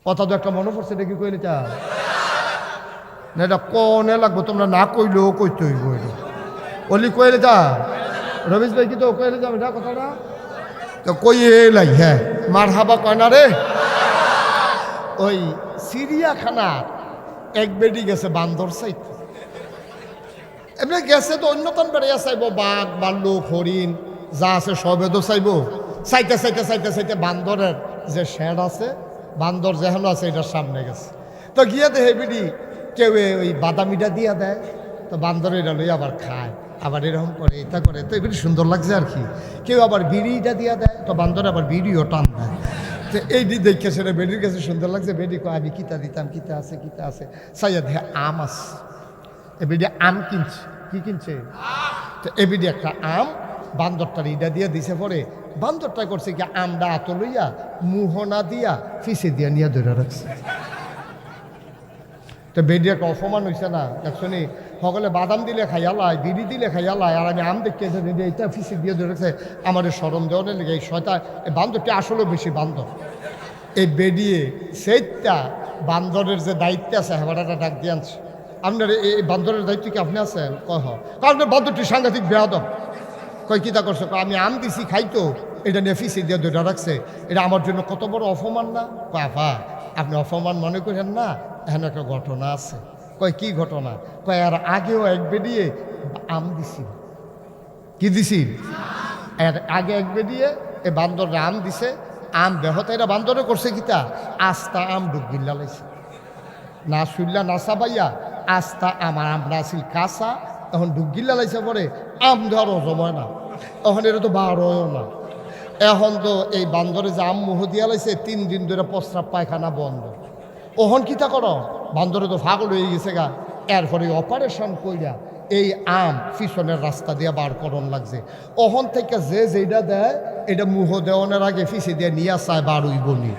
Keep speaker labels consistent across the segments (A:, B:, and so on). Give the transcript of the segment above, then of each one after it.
A: কথা তো একটা মনে পড়ছে, এটা কি কইলে চা না, এটা কনে লাগবো, তোমরা না কইলেও কইতে হইব। অলি কইলে চা রমেশ ভাই কি তো কইলে যাবে না কথাটা, তো কই এলাই হ্যাঁ মার হাবা কয় না রে। ওই চিড়িয়াখানার এক বেডি গেছে বান্দর চাইতে, এমনি গেছে তো অন্যতম বেড়িয়া চাইব, বাঘ ভাল্লুক হরিণ যা আছে সবে তো চাইব। চাইতে চাইতে চাইতে চাইতে বান্দরের যে শেড আছে, বান্দর যেহেন আছে এটার সামনে গেছে, তো গিয়ে দেখে বিড়ি কেউ ওই বাদামিটা দিয়া দেয়, তো বান্দর এটা লই আবার খায়, আবার এরকম করে এটা করে, তো এগুলি সুন্দর লাগছে আর কি। কেউ আবার বিড়িটা দিয়া দেয়, তো বান্দর আবার বিড়িও টান দেয়। তো এই দিক দেখে সেটা বেডির কাছে সুন্দর লাগছে, বেডি কয় আমি কিতা দিতাম, কিতা আছে চাইয়া দেখে আম আছে, এবিডি আম কিনছে, কি কিনছে, তো এবিডি একটা আম বান্দরটার ইডা দিয়া দিছে, পরে বান্দরটা করছে কি আমটা আত লইয়া মুহনা দিয়া ফিসে দিয়া নিয়ে ধরে রাখছে। তো বেডি একটা অপমান হয়েছে না, একশনি সকলে বাদাম দিলে খাইয়ালায়, বিড়ি দিলে খাইয়ালায়, আর আমি আম দেখতে বেডি এইটা ফিসে দিয়ে ধরে রাখছে, আমার সরম দেওয়ানের লেগে এই শয়তান, এই বান্দরটি আসলে বেশি বান্দর। এই বেডিয়ে সেইটা বান্দরের যে দায়িত্ব আছে হেবাটাটা ডাক দিয়ে আনছে, আপনার এই বান্দরের দায়িত্ব কি আপনি আছেন? কহ আপনার বান্দরটি সাংঘাতিক বেয়াদব। কয় কিতা করছো? আমি আম দিছি খাইতো, এটা নিয়ে ফিসে দিয়ে ধরে রাখছে, এটা আমার জন্য কত বড় অপমান না? বাবা আপনি অপমান মনে করেন না, এখানে একটা ঘটনা আছে। কয় কি ঘটনা? কয় আর আগেও এক বেডিয়ে আম দিছি। কি দিছি? এর আগে এক বেডিয়ে এই বান্দররা আম দিছে, আম বেহতে এরা বান্দরে করছে কিতা, আস্তা আম ডুব গিল্লা লাইছে, না শুনলা না চাবাইয়া আস্তা আমার আমরা আসিল কাঁচা, এখন ডুবগিল্লা লাইছে, পরে আম ধরো জময় না, এখন এটা তো বারোয় না। এখন তো এই বান্দরে যে আম মুহ দিয়া লাইছে, 3 দিন ধরে প্রস্রাব পায়খানা বন্ধ। ওহন কিতা করো, বান্দরে তো পাগল হয়ে গেছে গা, এরপরে অপারেশন কইরা এই আম পিছনের রাস্তা দিয়ে বার করন লাগছে। ওহন থেকে যে যেটা দেয় এটা মুহ দেওয়ানোর আগে ফিসে দিয়ে নিয়ে চায় বার হইব নি।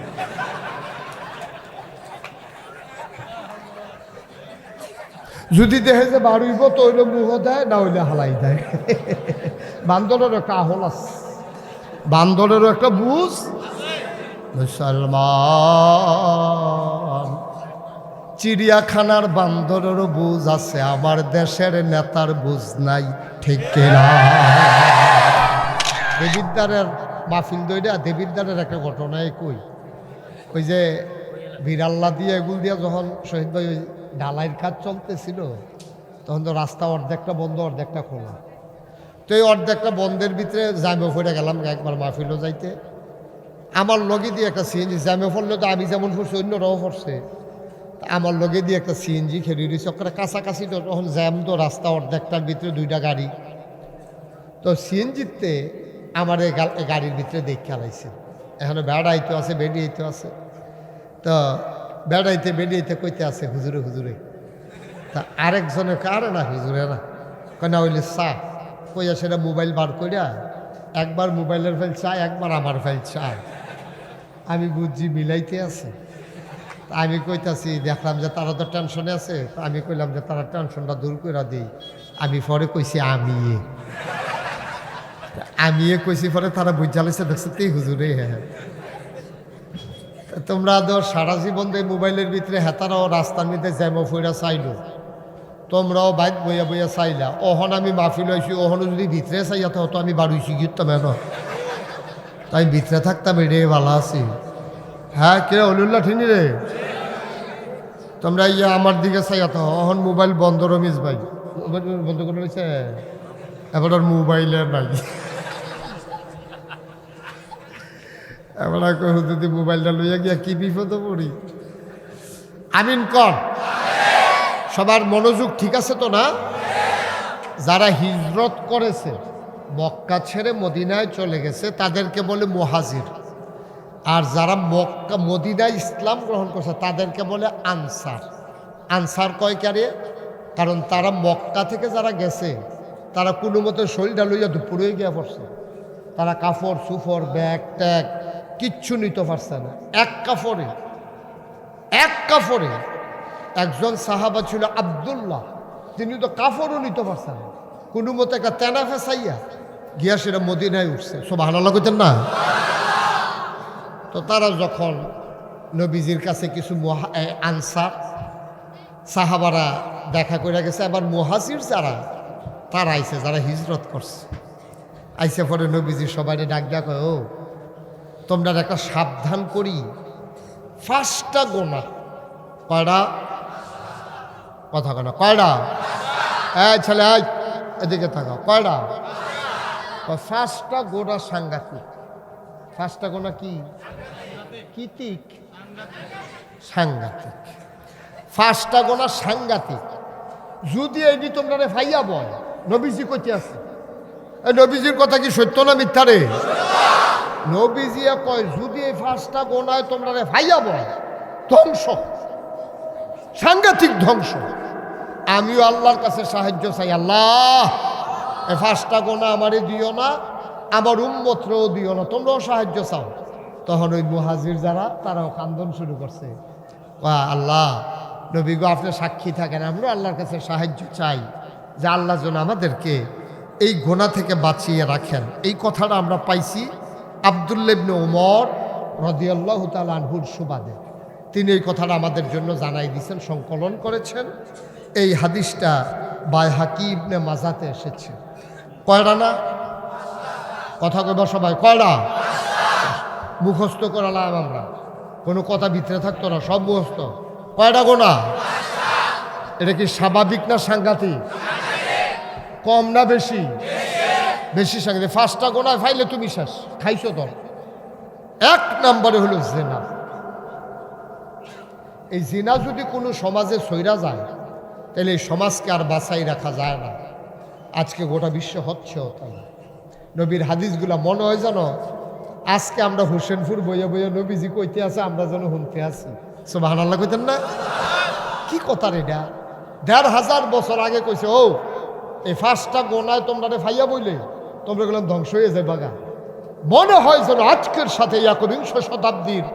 A: যদি দেখে যে বার হইব তো হইলে মুহ দেয়, না হইলে হালাই দেয়। বান্দরেরও একটা আহল আছে, বান্দরেরও একটা বুঝ। মুসলমান চিড়িয়াখানার বান্দরেরও বুঝ আছে, আমার দেশের নেতার বুঝ নাই, ঠিক কিনা? দেবিদ্দারের মাহফিল দইরা দেবিদ্দারের একটা ঘটনায় কই, ওই যে বিড়াল্লা দিয়ে এগুল দিয়া যখন শহীদ ভাই ওই ঢালাইয়ের কাজ চলতেছিল, তখন তো রাস্তা অর্ধেকটা বন্ধ অর্ধেকটা খোলা। তো এই অর্ধেকটা বন্ধের ভিতরে জামে পড়ে গেলাম একবার মাহফিলও যাইতে, আমার লগে দিয়ে একটা সিএনজি, জামে পড়লে তো আমি যেমন পড়ছি অন্যরাও পড়ছে, আমার লগে দিয়ে একটা সিএনজি খেলি রয়েছে, ওখানে কাছাকাছি তো তখন জ্যাম, তো রাস্তা অর্ধেকটার ভিতরে 2টা গাড়ি, তো সিএনজিতে আমার এই গাড়ির ভিতরে দেখে আলাইছে, এখানে বেড়াইতে আছে বেরিয়েতে আছে, তো বেড়াইতে বেরিয়েতে কইতে আছে হুজুরে হুজুরে, তা আরেকজনের কারে না হুজুরে না কেনা হইলে চা কইয়া, সেটা মোবাইল বার করিয়া একবার মোবাইলের ফাইল চায়, একবার আমার ফাইল চায়। আমি বুঝছি মিলাইতে আছে, আমি কইতাছি, দেখলাম যে তারা তো টেনশনে আছে, আমি কইলাম যে তারা টেনশনটা দূর করে দিই। আমি পরে কইছি আমি কইছি, পরে তারা বুঝালেছে, দেখছে তুই হুজুরে। হ্যাঁ তোমরা তো সারা জীবন দিয়ে মোবাইলের ভিতরে হেতারাও রাস্তার মধ্যে জ্যামো ফইরা চাইলো, তোমরাও বাইক বইয়া বইয়া চাইলা, ওহন আমি মাহফিল হয়েছি, ওহনও যদি ভিতরে চাইয়া তো আমি বাড়ুইছি গিরতাম এন, তাই ভিতরে থাকতাম, এটাই ভালো আছি। হ্যাঁ কে হলুল্লাহ ঠিনি রে, তোমরা ইয়া আমার দিকে চাইয়া তো, ওহন মোবাইল বন্ধ, রমেশ ভাই বন্ধ করে রয়েছে, এবার আর মোবাইলে নাই। এবার যদি মোবাইলটা লইয়া গিয়া কি বিপদে পড়ি। আমিন কর। সবার মনোযোগ ঠিক আছে তো না? যারা হিজরত করেছে, মক্কা ছেড়ে মদিনায় চলে গেছে, তাদেরকে বলে মুহাজির, আর যারা মক্কা মদিনায় ইসলাম গ্রহণ করছে তাদেরকে বলে আনসার। আনসার কয় কারে? কারণ তারা মক্কা থেকে যারা গেছে তারা কোনো মতে শরীরটা লইয়া দুপুরে গিয়া পড়ছে, তারা কাপড় সুফর ব্যাগ ট্যাগ কিচ্ছু নিতে পারছে না। এক কাপড়ে একজন সাহাবা ছিল আব্দুল্লাহ, তিনি তো কাপড়ও নিতে পারছেন না, কোনো মতে একটা তেনা ফেসাইয়া গিয়া সেটা মদিনায় উঠছে। সুবহানাল্লাহ কইতেন না? তো তারা যখন নবীজির কাছে কিছু আনসার সাহাবারা দেখা করে গেছে, আবার মুহাজির যারা তারা আইছে, যারা হিজরত করছে। আইসে পরে নবীজি সবাই ডাক ডাক, ও তোমরা একটা সাবধান করি, 5টা গোনা। কয়টা? কথা কেন? কয়টা? ছেলে এদিকে থাকা। কয়টা? 5টা গোনা সাংঘাতিক। 5টা গোনা কি? কীতিক? সাংঘাতিক। 5টা গোনা সাংঘাতিক। যদি এটি তোমরা ভাইয়া বল, নবীজি কইতে আছে, নবীজির কথা কি সত্য না মিথ্যা রে? নবীজি কয় যদি এই 5টা গোনায় তোমরা ভাইয়া বল, ধ্বংস, সাংঘাতিক ধ্বংস। আমিও আল্লাহর কাছে সাহায্য চাই, আল্লাহ এই 5টা গোনা আমারে দিও না, আমার উম্মতরেও দিও না, তোমরাও সাহায্য চাও। তখন ওই মুহাজির যারা তারাও কান্দন শুরু করছে, আল্লাহ নবী গো আপনি সাক্ষী থাকেন, আমরা আল্লাহর কাছে সাহায্য চাই যে আল্লাহ যেন আমাদেরকে এই গোনা থেকে বাঁচিয়ে রাখেন। এই কথাটা আমরা পাইছি আব্দুল্লাহ ইবনে ওমর রাদিয়াল্লাহু তাআলা আনহুর সুবাদে। তিনি এই কথাটা আমাদের জন্য জানাই দিয়েছেন, সংকলন করেছেন। এই হাদিসটা বাইহাকি ইবনে মাজাতে এসেছে। কয়টা না? কথা কইব সবাই, কয়টা? মুখস্থ করালাম আমরা, কোনো কথা ভিতরে থাকতো না, সব মুখস্থ। কয়টা গোনা? এটা কি স্বাভাবিক না সাংঘাতিক? কম না বেশি? বেশি সাংঘাতিক। 5টা গোনায় ফাইলে তুমি শেষ, খাইছো তো। 1 নম্বরে হলো জিনা। এই জিনা যদি কোনো সমাজে সইরা যায় তাহলে এই সমাজকে আর বাঁচাই রাখা যায় না। আজকে গোটা বিশ্ব হচ্ছেও তাই। নবীর হাদিসগুলা মনে হয় জানো আজকে আমরা হোসেনপুর বইয়ে বইয়ে নবীজি কইতে আছে, আমরা যেন শুনতে আছি। সুবহানাল্লাহ কইতেন না? কি কথা রে এটা? 1500 বছর আগে কইছে, ও এই 5টা গোনায় তোমরা ফাইয়া বইলে তোমরা গেলাম ধ্বংস হয়ে যায় বাগা। মনে হয় যেন আজকের সাথে 21 শতাব্দীর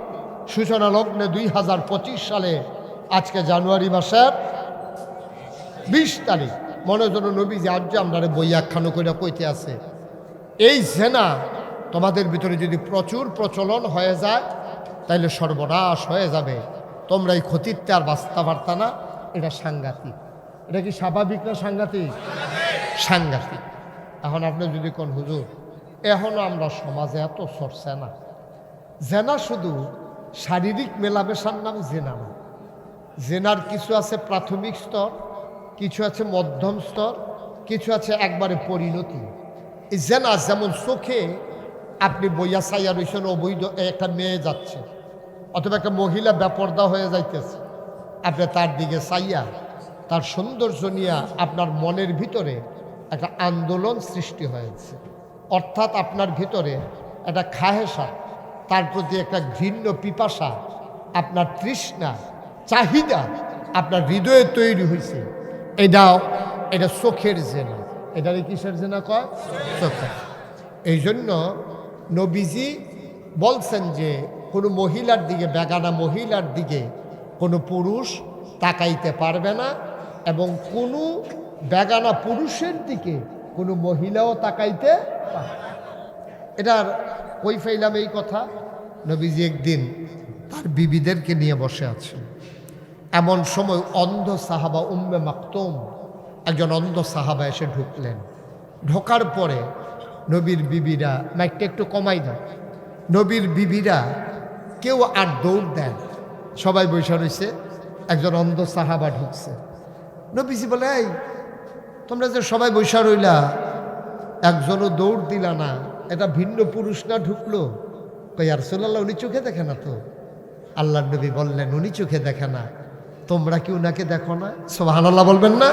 A: সূচনা লগ্নে 2025 সালে আজকে জানুয়ারি মাসের 20 তারিখ মনে হয় যেন নবীজি আজ যে আমরা বই একখানো করে কইতে আছে। এই জেনা তোমাদের ভিতরে যদি প্রচুর প্রচলন হয়ে যায় তাইলে সর্বনাশ হয়ে যাবে, তোমরা এই ক্ষতিতে আর বাঁচতে পারতা না। এটা সাংঘাতিক। এটা কি স্বাভাবিক না সাংঘাতিক? সাংঘাতিক। এখন আপনি যদি কোন হুজুর এখনও আমরা সমাজে এত চর্চা না, জেনা শুধু শারীরিক মেলামেশার নাম জেনা না। জেনার কিছু আছে প্রাথমিক স্তর, কিছু আছে মধ্যম স্তর, কিছু আছে একবারে পরিণতি। এই জেনা যেমন চোখে আপনি বইয়া চাইয়া রয়েছেন, অবৈধ একটা মেয়ে যাচ্ছে অথবা একটা মহিলা বেপর্দা হয়ে যাইতেছে, আপনি তার দিকে চাইয়া তার সৌন্দর্য নিয়ে আপনার মনের ভিতরে একটা আন্দোলন সৃষ্টি হয়েছে, অর্থাৎ আপনার ভিতরে একটা খাহেসা, তার প্রতি একটা ঘৃণ্য পিপাসা, আপনার তৃষ্ণা, চাহিদা আপনার হৃদয়ে তৈরি হয়েছে। এটা চোখের জেনা। এটারে কিসের জেনা কয়? চোখের। এই জন্য নবীজি বলছেন যে কোনো মহিলার দিকে, বেগানা মহিলার দিকে কোনো পুরুষ তাকাইতে পারবে না, এবং কোনো বেগানা পুরুষের দিকে কোনো মহিলাও তাকাইতে পারবে না। এটার কই ফাইলাম এই কথা? নবীজি একদিন তার বিবিদেরকে নিয়ে বসে আছেন, এমন সময় অন্ধ সাহাবা উম্মে মাকতুম একজন অন্ধ সাহাবা এসে ঢুকলেন। ঢোকার পরে নবীর বিবিরা, মাইকটা একটু কমাই দেয়, নবীর বিবিরা কেউ আর দৌড় দেন, সবাই বসে রয়েছে, একজন অন্ধ সাহাবা ঢুকছে। নবীজি বলে, এই তোমরা যে সবাই বসে রইলা, একজনও দৌড় দিলা না, এটা ভিন্ন পুরুষ না ঢুকলো? কই আর রাসূলুল্লাহ উনি চোখে দেখে না তো? আল্লাহর নবী বললেন, উনি চোখে দেখে না, তোমরা কি উনাকে দেখো না? সুবহানাল্লাহ বলবেন না?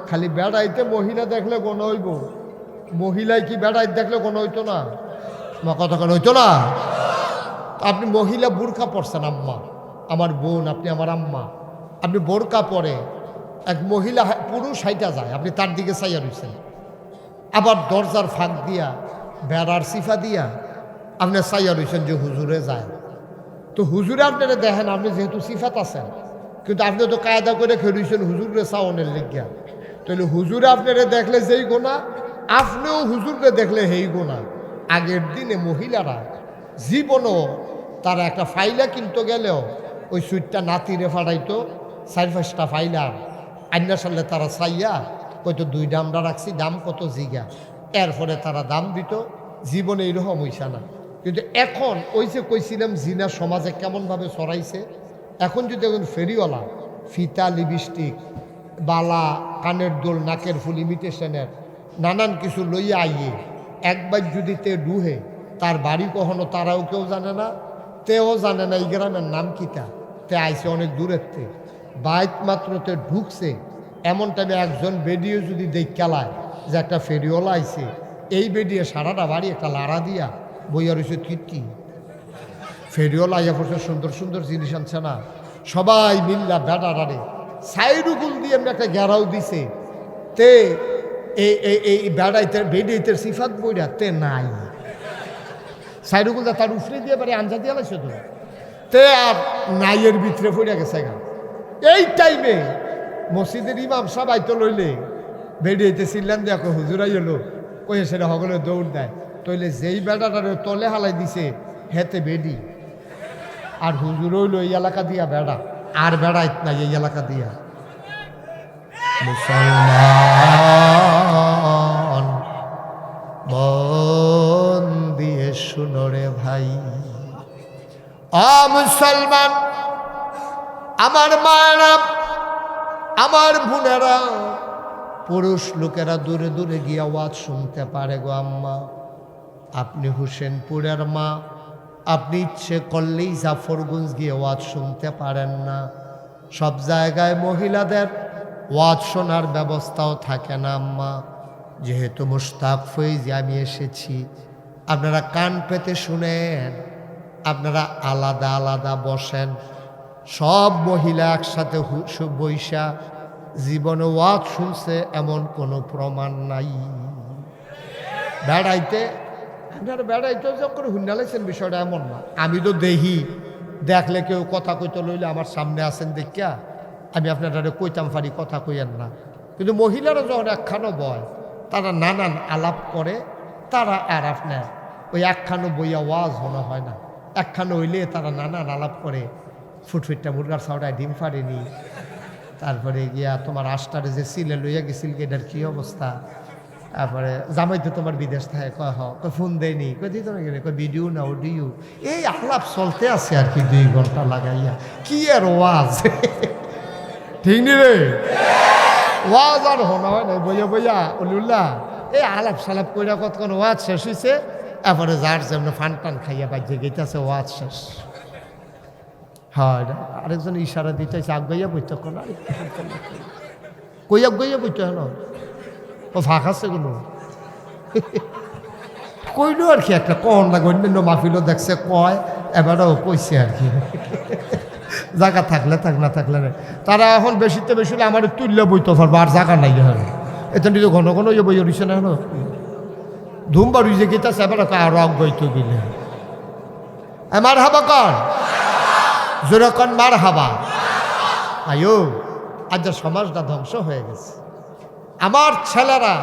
A: খালি বেড়াইতে মহিলা দেখলে গোনা হইব, মহিলায় কি বেড়াইতে দেখলে গোনা হইতো না? কথা কেন হইতো না? আপনি মহিলা বোরকা পরছেন, আম্মা আমার বোন, আপনি আমার আম্মা, আপনি বোরকা পরে এক মহিলা পুরুষ হাইটা যায়, আপনি তার দিকে চাইয়া রয়েছেন, আবার দরজার ফাঁক দিয়া বেড়ার সিফা দিয়া আপনি চাইয়া রয়েছেন যে হুজুরে যায়। তো হুজুরে আপনারা দেখেন, আপনি যেহেতু সিফাত আছেন, কিন্তু আপনি তো কায়দা করে খেয়েছেন হুজুরে চাওনের লেগিয়া, তাহলে হুজুরে আপনারা দেখলে যেই গোনা, আপনিও হুজুরকে দেখলে সেই গোনা। আগের দিনে মহিলারা জীবনও তারা একটা ফাইলা কিনতে গেলেও ওই সুইটটা নাতিরে ফাটাইতো 4-5টা ফাইলা আইনার সালে তারা চাইয়া কইতো 2 আমরা রাখছি, দাম কত জিগা, এরপরে তারা দাম দিত। জীবনে এইরকম হইছে না। কিন্তু এখন ওই যে কইছিলাম জিনা সমাজে কেমনভাবে ছড়াইছে, এখন যদি একজন ফেরিওয়ালা ফিতা, লিপস্টিক, বালা, কানের দোল, নাকের ফুল, ইমিটেশনের নানান কিছু লইয়া আইয়ে একবার যদি তে ডুহে, তার বাড়ি কখনো তারাও কেউ জানে না, তেও জানে না এই গ্রামের নাম কিতা, তে আইছে অনেক দূরের তে বাইক মাত্র তে ঢুকছে, এমন টাইমে একজন বেডিও যদি দেখালায় যে একটা ফেরিওয়ালা আইছে, এই বেডিয়ে সারাটা বাড়ি একটা লাড়া দিয়া বইয়া রয়েছে কীর্তি। ফেরিওয়ালা আইয়া পড়ছে, সুন্দর সুন্দর জিনিস আনছে না, সবাই মিল্লা বেড়ারে সাইডুকুল দিয়ে এমনি একটা গেরাও দিছে, তে এই বেড়াইতে বেডিতে সিফাত বইরা তে নাই, সাইডুকুল তার উফরে দিয়ে পারে আঞ্জা দিয়ে লাগছে তো, তে আর নাইয়ের ভিতরে পড়ে গেছে গা। এই টাইমে মসজিদের ইমাম সবাই তো লইলে বেডিয়েতে চিল্লান দেখো হুজুরাই এলো, ওই সেটা সকলে দৌড় দেয়, তইলে যেই বেড়াটারে তলে হালাই দিছে হেতে বেডি, আর হুজুর হইল এই এলাকা দিয়া বেড়া, আর বেড়াইত নাই এই এলাকা দিয়া। মুসলমান মন দিয়ে শুনো রে ভাই, মুসলমান আমার মায়েরা, আমার বোনেরা, পুরুষ লোকেরা দূরে দূরে গিয়ে আওয়াজ শুনতে পারে গো আম্মা, আপনি হোসেনপুরের মা, আপনি ইচ্ছে করলেই জাফরগঞ্জ গিয়ে ওয়াজ শুনতে পারেন না। সব জায়গায় মহিলাদের ওয়াজ শোনার ব্যবস্থাও থাকে না আম্মা। যেহেতু মুশতাক ফৈজি আমি এসেছি, আপনারা কান পেতে শুনেন, আপনারা আলাদা আলাদা বসেন, সব মহিলা একসাথে বৈশা জীবনে ওয়াজ শুনছে এমন কোনো প্রমাণ নাই। বেড়াইতে আপনারা বেড়াইতে যখন হুন্ডালাইছেন বিষয়টা এমন না, আমি তো দেখি, দেখলে কেউ কথা কইতে লইলে আমার সামনে আসেন দেখিয়া আমি আপনারা কইতাম পারি, কথা কইয়েন না। কিন্তু মহিলারা যখন একখানো বয়, তারা নানান আলাপ করে, তারা আর আপনার ওই একখানো বইয়া ওয়াজ মনে হয় না, একখানো হইলে তারা নানান আলাপ করে, ফুটফিটটা মুরগার ছাওড়ায় ডিম ফাড়েনি, তারপরে গিয়া তোমার আষ্টারে যে সিলে লইয়া গেছিল এটার কী অবস্থা, তারপরে জামাই তো তোমার বিদেশ থাকে, কয় ফোন দেয়নি, কই দিত না গেলে, কই ভিডিও না অডিও, এই আলাপ চলতে আছে আর কি 2 ঘন্টা লাগাইয়া, কি আর ওয়াজ ঠিক নি রে, ওয়াজ আর হোনা হয় না, বইয়া বইয়া অলিউল্লাহ এই আলাপ সালাপ কইরা কতক্ষণ ওয়াজ শেষ হয়েছে, তারপরে যার যেমন ফান টান খাইয়া বাজে গেইতেছে ওয়াজ শেষ। হয় আরেকজন ইশারা দিতেছে আগাইয়া বইতে কোন কই আগাইয়া বইতে হল, ও ফাঁক আছে কোনো কইলো আর কি, একটা কন লাগে, অন্যান্য মাহফিলও দেখছে কয়, এবারও কইছে আর কি, জায়গা থাকলে থাক, না থাকলে না। তারা এখন বেশিতে বেশি হলে আমার তুললে বইতে পারবো, আর জায়গা নাই হবে, এটা নিজে ঘন ঘন ইয়ে বই রইছে না, হলো ধুমবার উইজে গেতেছে, এবার রক বইতে গেলে আমার হাবা কন জোরে কন মার হাবা। আয়ো আজ সমাজটা ধ্বংস হয়ে গেছে। আমার ছেলেরা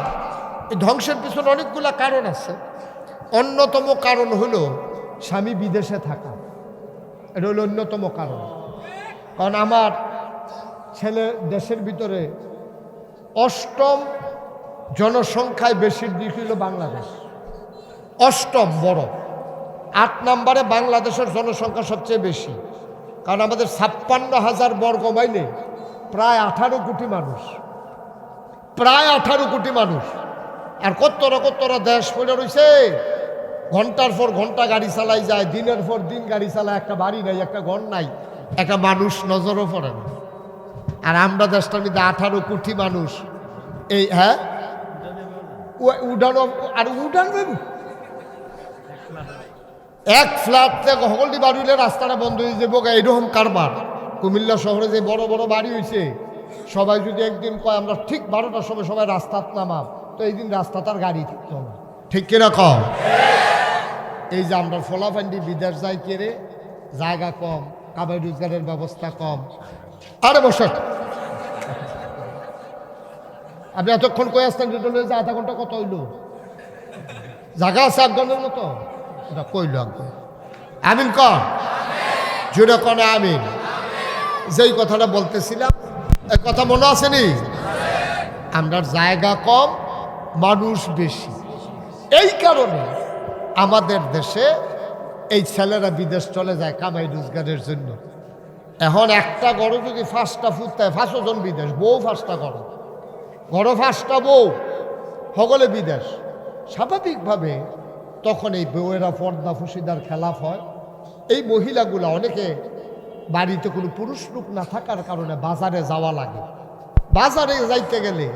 A: এই ধ্বংসের পিছনে অনেকগুলা কারণ আছে। অন্যতম কারণ হলো স্বামী বিদেশে থাকা, এটা হলো অন্যতম কারণ। কারণ আমার ছেলে দেশের ভিতরে 8ম জনসংখ্যায় বেশির দিক হলো বাংলাদেশ, 8ম বড়, 8 নম্বরে বাংলাদেশের জনসংখ্যা সবচেয়ে বেশি। কারণ আমাদের 56,000 বর্গ মাইলে প্রায় 18 কোটি মানুষ, প্রায় 18 কোটি মানুষ। আর কতটা দেশ পড়ে রয়েছে, ঘন্টার পর ঘন্টা গাড়ি চালাই যায়, দিনের পর দিন গাড়ি চালায়, একটা বাড়ি নাই, একটা ঘর নাই, একটা মানুষ নজরও পড়ে না। আর আমরা দেশটার মধ্যে 18 কোটি মানুষ, এই হ্যাঁ উডানো, আর উডান এক ফ্ল্যাট থেকে সকলটি বাড়ি হইলে রাস্তাটা বন্ধ হয়ে যাবো, এইরকম কারবার। কুমিল্লা শহরে যে বড় বড় বাড়ি হয়েছে, সবাই যদি একদিন কয় আমরা ঠিক 12টার সময় সবাই রাস্তাত নামাব, তো এই দিন রাস্তা তার গাড়ি থাকতো না, ঠিক কিনা কম। এই যে আমরা ফলাফান্ডি বিদেশ যাই কেড়ে, জায়গা কম, কামাই রোজগারের ব্যবস্থা কম। আরে বসে আপনি এতক্ষণ কয়ে আসতেন, যে আধা ঘন্টা কত হইল, জায়গা আছে 1 ঘন্টার মতো, এটা কইল একদম আমিন কর। জোরে কোনে আমিন। যেই কথাটা বলতেছিলাম, এই কথা মনে আসেনি? আমরা জায়গা কম, মানুষ বেশি, এই কারণে আমাদের দেশে এই ছেলেরা বিদেশ চলে যায় কামাই রোজগারের জন্য। এখন একটা গড় যদি 5টা ফুটতায় 5 জন বিদেশ, বউ 5টা গড়, গড় 5টা বউ, সকলে বিদেশ। স্বাভাবিকভাবে তখন এই বউয়েরা পর্দা ফুসিদার খেলাফ হয়। এই মহিলাগুলা অনেকে বাড়িতে কোনো পুরুষ লোক না থাকার কারণে বাজারে যাওয়া লাগে। বাজারে যাইতে গেলে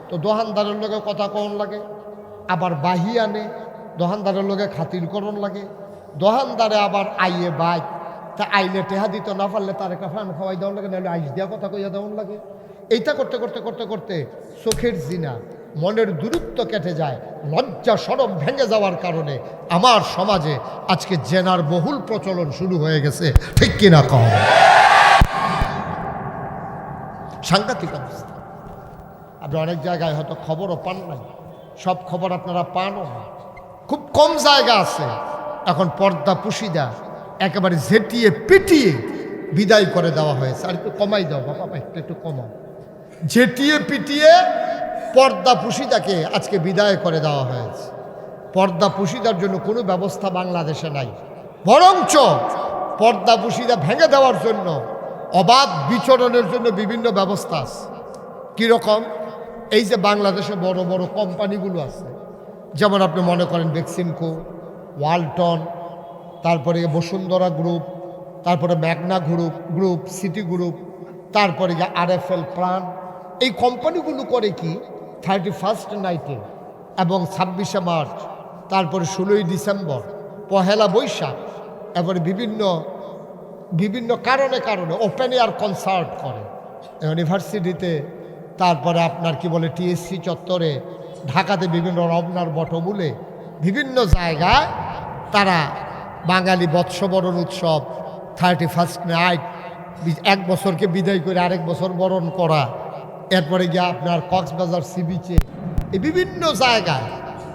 A: তো দোকানদারের লগে কথা কন লাগে, আবার বাহি আনে, দোকানদারের লগে খাতিরকরণ লাগে, দোকানদারে আবার আইয়ে বাইক, তা আইলে টেহা দিতে না পারলে তার একটা ফান খাওয়াই দেওয়ার লাগে, নাহলে আইস দেওয়া কথা কইয়া দেওয়ার লাগে। এইটা করতে করতে করতে করতে চোখের জিনা, মনের দূরত্ব কেটে যায়, লজ্জা শরম ভেঙে যাওয়ার কারণে আমার সমাজে আজকে জেনার বহুল প্রচলন শুরু হয়ে গেছে, ঠিক কিনা কম? সাংঘাতিক অবস্থা। আপনি অনেক জায়গায় হয়তো খবরও পান নাই, সব খবর আপনারা পানও না, খুব কম জায়গা আছে এখন পর্দা পুশিদা একেবারে ঝেটিয়ে পিটিয়ে বিদায় করে দেওয়া হয়েছে। আর একটু কমাই দাও বাবা, একটু কমাও। ঝেটিয়ে পিটিয়ে পর্দা পুশিদাকে আজকে বিদায় করে দেওয়া হয়েছে। পর্দা পুশিদার জন্য কোনো ব্যবস্থা বাংলাদেশে নাই, বরঞ্চ পর্দা পুশিদা ভেঙে দেওয়ার জন্য, অবাধ বিচরণের জন্য বিভিন্ন ব্যবস্থা আছে। কীরকম? এই যে বাংলাদেশে বড় বড় কোম্পানিগুলো আছে, যেমন আপনি মনে করেন বেক্সিমকো, ওয়ালটন, তারপরে বসুন্ধরা গ্রুপ, তারপরে ম্যাগনা গ্রুপ, সিটি গ্রুপ, তারপরে RFL প্রাণ, এই কোম্পানিগুলো করে কি 31st নাইটে এবং 26শে মার্চ, তারপরে 16ই ডিসেম্বর, 1লা বৈশাখ, এবারে বিভিন্ন বিভিন্ন কারণে ওপেন এয়ার কনসার্ট করে ইউনিভার্সিটিতে, তারপরে আপনার কি বলে TSC চত্বরে, ঢাকাতে বিভিন্ন রমনার বটমূলে, বিভিন্ন জায়গায় তারা বাঙালি বৎসবরণ উৎসব, 31st নাইট, এক বছরকে বিদায় করে আরেক বছর বরণ করা, এরপরে গিয়ে আপনার কক্সবাজার সি বিচে, এই বিভিন্ন জায়গায়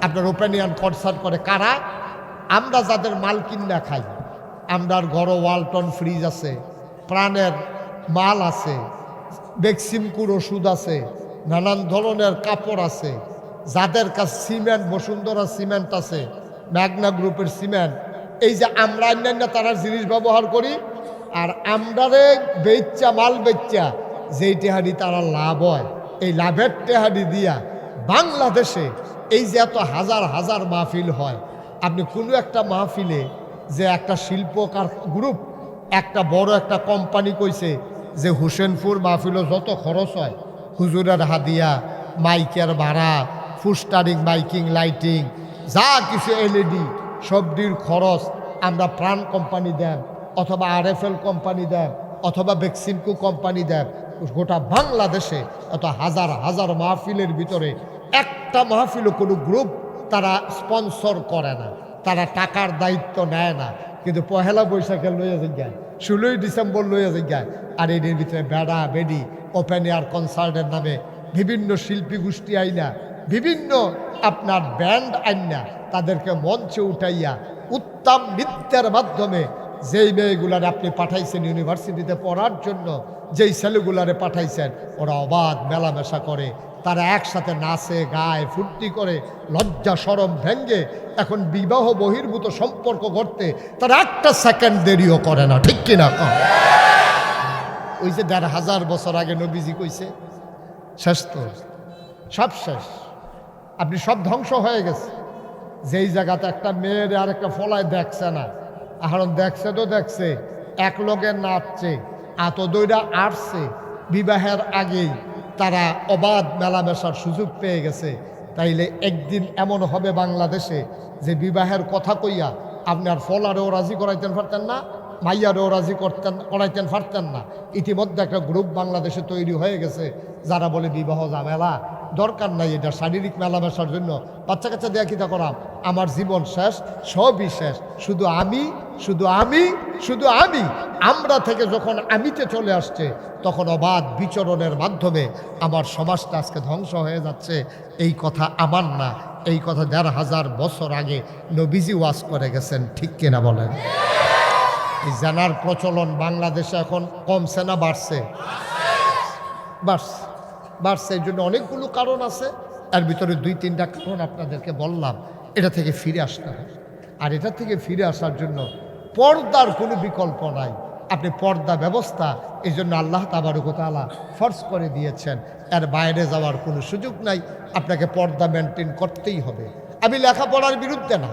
A: আপনার ওপেন এয়ার কনসার্ট করে। কারা? আমরা যাদের মাল কিনা খাই, আমরার ঘরও ওয়ালটন ফ্রিজ আছে, প্রাণের মাল আছে, বেক্সিমকুর ওষুধ আছে, নানান ধরনের কাপড় আছে, যাদের কাছে সিমেন্ট, বসুন্ধরা সিমেন্ট আছে, ম্যাগনা গ্রুপের সিমেন্ট, এই যে আমরা অন্যান্য তারা জিনিস ব্যবহার করি, আর আমরারে বেচ্চা মাল বেচ্চা যেই টেহারি তারা লাভ হয়, এই লাভের টেহারি দিয়া বাংলাদেশে এই যে এত হাজার হাজার মাহফিল হয়, আপনি কোনো একটা মাহফিলে যে একটা শিল্পকার গ্রুপ, একটা বড় একটা কোম্পানি কইছে যে হোসেনপুর মাহফিলও যত খরচ হয়, হুজুরের হাদিয়া, মাইকের ভাড়া, ফুস্টারিং, মাইকিং, লাইটিং, যা কিছু LED সবটির খরচ আমরা প্রাণ কোম্পানি দেন, অথবা RFL কোম্পানি দেন, অথবা বেক্সিমকো কোম্পানি দেন। গোটা বাংলাদেশে এত হাজার হাজার মাহফিলের ভিতরে একটা মাহফিলও কোনো গ্রুপ তারা স্পন্সর করে না, তারা টাকার দায়িত্ব নেয় না, কিন্তু 1লা বৈশাখে লইয়া যায়, 16ই ডিসেম্বর লইয়া যায়, আর এর ভিতরে বেড়া বেডি ওপেন এয়ার কনসার্টের নামে বিভিন্ন শিল্পী গোষ্ঠী আইনা, বিভিন্ন আপনার ব্যান্ড আইনা তাদেরকে মঞ্চে উঠাইয়া উত্তম নৃত্যের মাধ্যমে যেই মেয়েগুলারে আপনি পাঠাইছেন ইউনিভার্সিটিতে পড়ার জন্য, যেই ছেলেগুলারে পাঠাইছেন, ওরা অবাধ মেলামেশা করে, তারা একসাথে নাচে গায় ফুর্তি করে, লজ্জা শরম ভেঙ্গে এখন বিবাহ বহির্ভূত সম্পর্ক করতে তারা একটা সেকেন্ড দেরিও করে না, ঠিক কিনা? ওই যে 1500 বছর আগে নবীজি কইছে, শেষ তো সব শেষ, আপনি সব ধ্বংস হয়ে গেছে। যেই জায়গাতে একটা মেয়ের আর একটা ফলায় দেখছে না, এখন দেখছে তো দেখছে, এক লোকের নাচছে, এত দইরা আসছে, বিবাহের আগেই তারা অবাধ মেলামেশার সুযোগ পেয়ে গেছে। তাইলে একদিন এমন হবে বাংলাদেশে যে বিবাহের কথা কইয়া আপনার ফলারেও রাজি করাইতেন পারতেন না, মাইয়ারেও রাজি করাইতেন পারতেন না। ইতিমধ্যে একটা গ্রুপ বাংলাদেশে তৈরি হয়ে গেছে যারা বলে বিবাহ ঝামেলা, দরকার নাই এটা, শারীরিক মেলামেশার জন্য বাচ্চা কাচ্চা দেয়া কিতা করাম, আমার জীবন শেষ, সবই শেষ, শুধু আমি শুধু আমি শুধু আমি। আমরা থেকে যখন আমিতে চলে আসছে, তখন অবাধ বিচরণের মাধ্যমে আমার সমাজটা আজকে ধ্বংস হয়ে যাচ্ছে। এই কথা আমার না, এই কথা 1500 বছর আগে নবীজি ওয়াজ করে গেছেন, ঠিক কিনা বলেন? এই জানার প্রচলন বাংলাদেশে এখন কমছে না বাড়ছে? বাড়ছে, বাড়ছে। এই জন্য অনেকগুলো কারণ আছে, এর ভিতরে 2-3টা কারণ আপনাদেরকে বললাম। এটা থেকে ফিরে আসতে হবে। আর এটা থেকে ফিরে আসার জন্য পর্দার কোনো বিকল্প নাই। আপনি পর্দা ব্যবস্থা এই জন্য আল্লাহ তাবারক ওয়া তাআলা ফরজ করে দিয়েছেন, এর বাইরে যাওয়ার কোনো সুযোগ নাই। আপনাকে পর্দা মেনটেন করতেই হবে। আমি লেখাপড়ার বিরুদ্ধে না,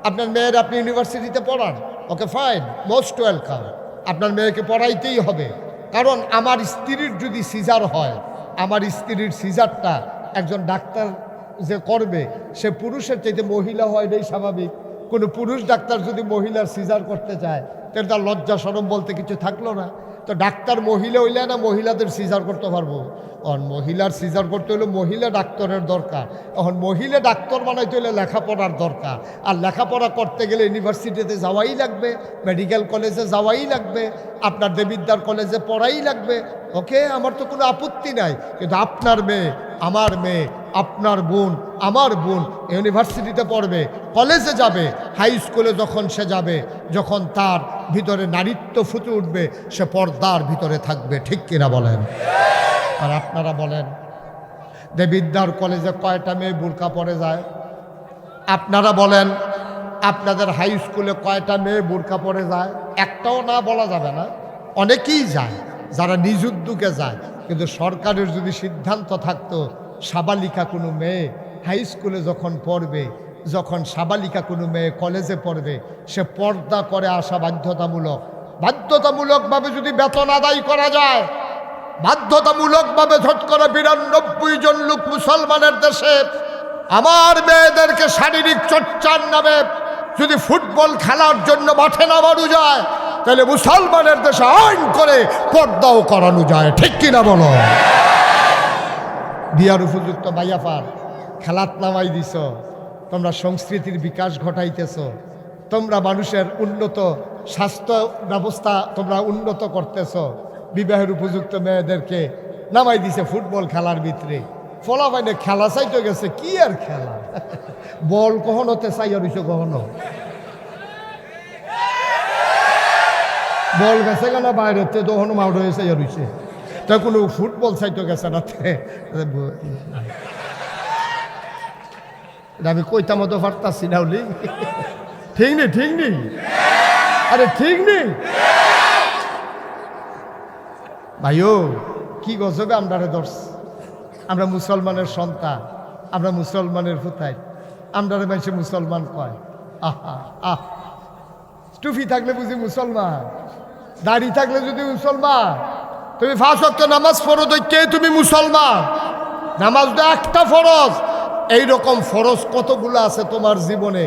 A: আপনার মেয়ের আপনি ইউনিভার্সিটিতে পড়ান, ওকে ফাইন, মোস্ট ওয়েলকাম। আপনার মেয়েকে পড়াইতেই হবে। কারণ আমার স্ত্রীর যদি সিজার হয়, আমার স্ত্রীর সিজারটা একজন ডাক্তার যে করবে সে পুরুষের চাইতে মহিলা হয়, এটাই স্বাভাবিক। কোনো পুরুষ ডাক্তার যদি মহিলার সিজার করতে চায় তাহলে তার লজ্জা শরম বলতে কিছু থাকলো না। তো ডাক্তার মহিলা হইলে না মহিলাদের সিজার করতে পারবো? মহিলার সিজার করতে হলে মহিলা ডাক্তারের দরকার। এখন মহিলা ডাক্তার বানাইতে হলে লেখাপড়ার দরকার। আর লেখাপড়া করতে গেলে ইউনিভার্সিটিতে যাওয়াই লাগবে, মেডিকেল কলেজে যাওয়াই লাগবে, আপনার দেবিদ্যার কলেজে পড়াই লাগবে। ওকে, আমার তো কোনো আপত্তি নাই। কিন্তু আপনার মেয়ে, আমার মেয়ে, আপনার বোন, আমার বোন ইউনিভার্সিটিতে পড়বে, কলেজে যাবে, হাই স্কুলে যখন সে যাবে, যখন তার ভিতরে নারীত্ব ফুটে উঠবে, সে পর্দার ভিতরে থাকবে। ঠিক কিনা বলেন? আর আপনারা বলেন দেবিদ্যার কলেজে কয়টা মেয়ে বোরকা পরে যায়? আপনারা বলেন আপনাদের হাই স্কুলে কয়টা মেয়ে বোরকা পরে যায়? একটাও না বলা যাবে না, অনেকেই যায়, যারা নিজ উদ্যোগে যায়। কিন্তু সরকারের যদি সিদ্ধান্ত থাকতো সাবালিকা কোনো মেয়ে হাই স্কুলে যখন পড়বে, যখন সাবালিকা কোনো মেয়ে কলেজে পড়বে, সে পর্দা করে আসা বাধ্যতামূলক। বাধ্যতামূলকভাবে যদি বেতন আদায় করা যায়, বাধ্যতামূলকভাবে শতকরা 92 জন লোক মুসলমানের দেশে আমার মেয়েদেরকে শারীরিক চর্চার নামে যদি ফুটবল খেলার জন্য মাঠে নামানো যায়, তাহলে মুসলমানের দেশে আইন করে পর্দাও করানো যায়। ঠিক কিনা বলো? বিয়ার উপযুক্ত বাইয়াফার খেলাত নামাই দিছ, তোমরা সংস্কৃতির বিকাশ ঘটাইতেছ, তোমরা মানুষের উন্নত স্বাস্থ্য ব্যবস্থা তোমরা উন্নত করতেছ। বিবাহের উপযুক্ত মেয়েদেরকে নামাই দিছে ফুটবল খেলার ভিতরে। ফলাফাইনে খেলা চাইতে গেছে, কি আর খেলা, বল কখনোতে চাইয়া রইছে, কখনো বল গেছে কেন বাইরেতে, তখনও মাউড হয়ে চাইয়া রইছে। তা কোনো ফুটবল চাইতে গেছে না। আমি কইতাম মতো পারতাছি না হলি। ঠিক নেই, ঠিক নেই, আরে ঠিক নেই ভাইও। কি গজবে আমরারে দর্শ, আমরা মুসলমানের সন্তান, আমরা মুসলমানের ফুতাই, আমরারে মানুষে মুসলমান কয়। আহা আহ, টুপি থাকলে বুঝি মুসলমান, দাড়ি থাকলে যদি মুসলমান, তুমি 5 ওয়াক্ত নামাজ পড়ো দেখতে তুমি মুসলমান। নামাজ তো একটা ফরজ, এইরকম ফরজ কতগুলো আছে তোমার জীবনে।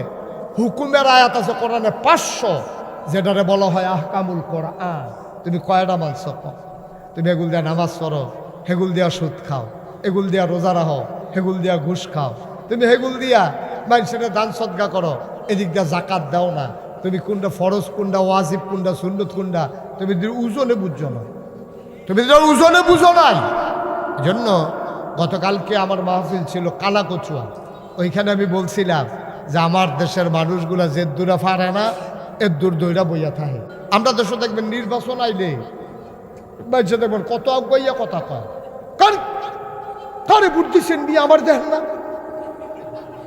A: হুকুমের আয়াত আছে কোরআনে 500, যেটারে বলা হয় আহকামুল কোরআন। তুমি কয়টা মানছ? তুমি এগুল দিয়া নামাজ পড়ো, হেগুল দিয়া সুদ খাও, এগুল দিয়া রোজা রাখো, হেগুল দিয়া ঘুষ খাও, তুমি হেগুল দিয়া মানুষের দান সদকা করো, এদিক দিয়া জাকাত দাও না। তুমি কোনটা ফরজ, কোনটা ওয়াজিব, কোনটা সুন্নত, কোনটা তুমি ওজনে বুঝছো না, তুমি ওজনে বুঝো নাই। জন্য গতকালকে আমার মাহফিল ছিল কালাকচুয়া, ওইখানে আমি বলছিলাম যে আমার দেশের মানুষগুলা যে দূরা পারে না, এর দূর দইরা বইয়া থাকে। আমরা দেশে দেখবেন নির্বাচন আইলে বাইরে দেখবেন কত আগাইয়া কথা কয়, কারে ভোট দিচ্ছেন নিয়ে আমার দেখেন না,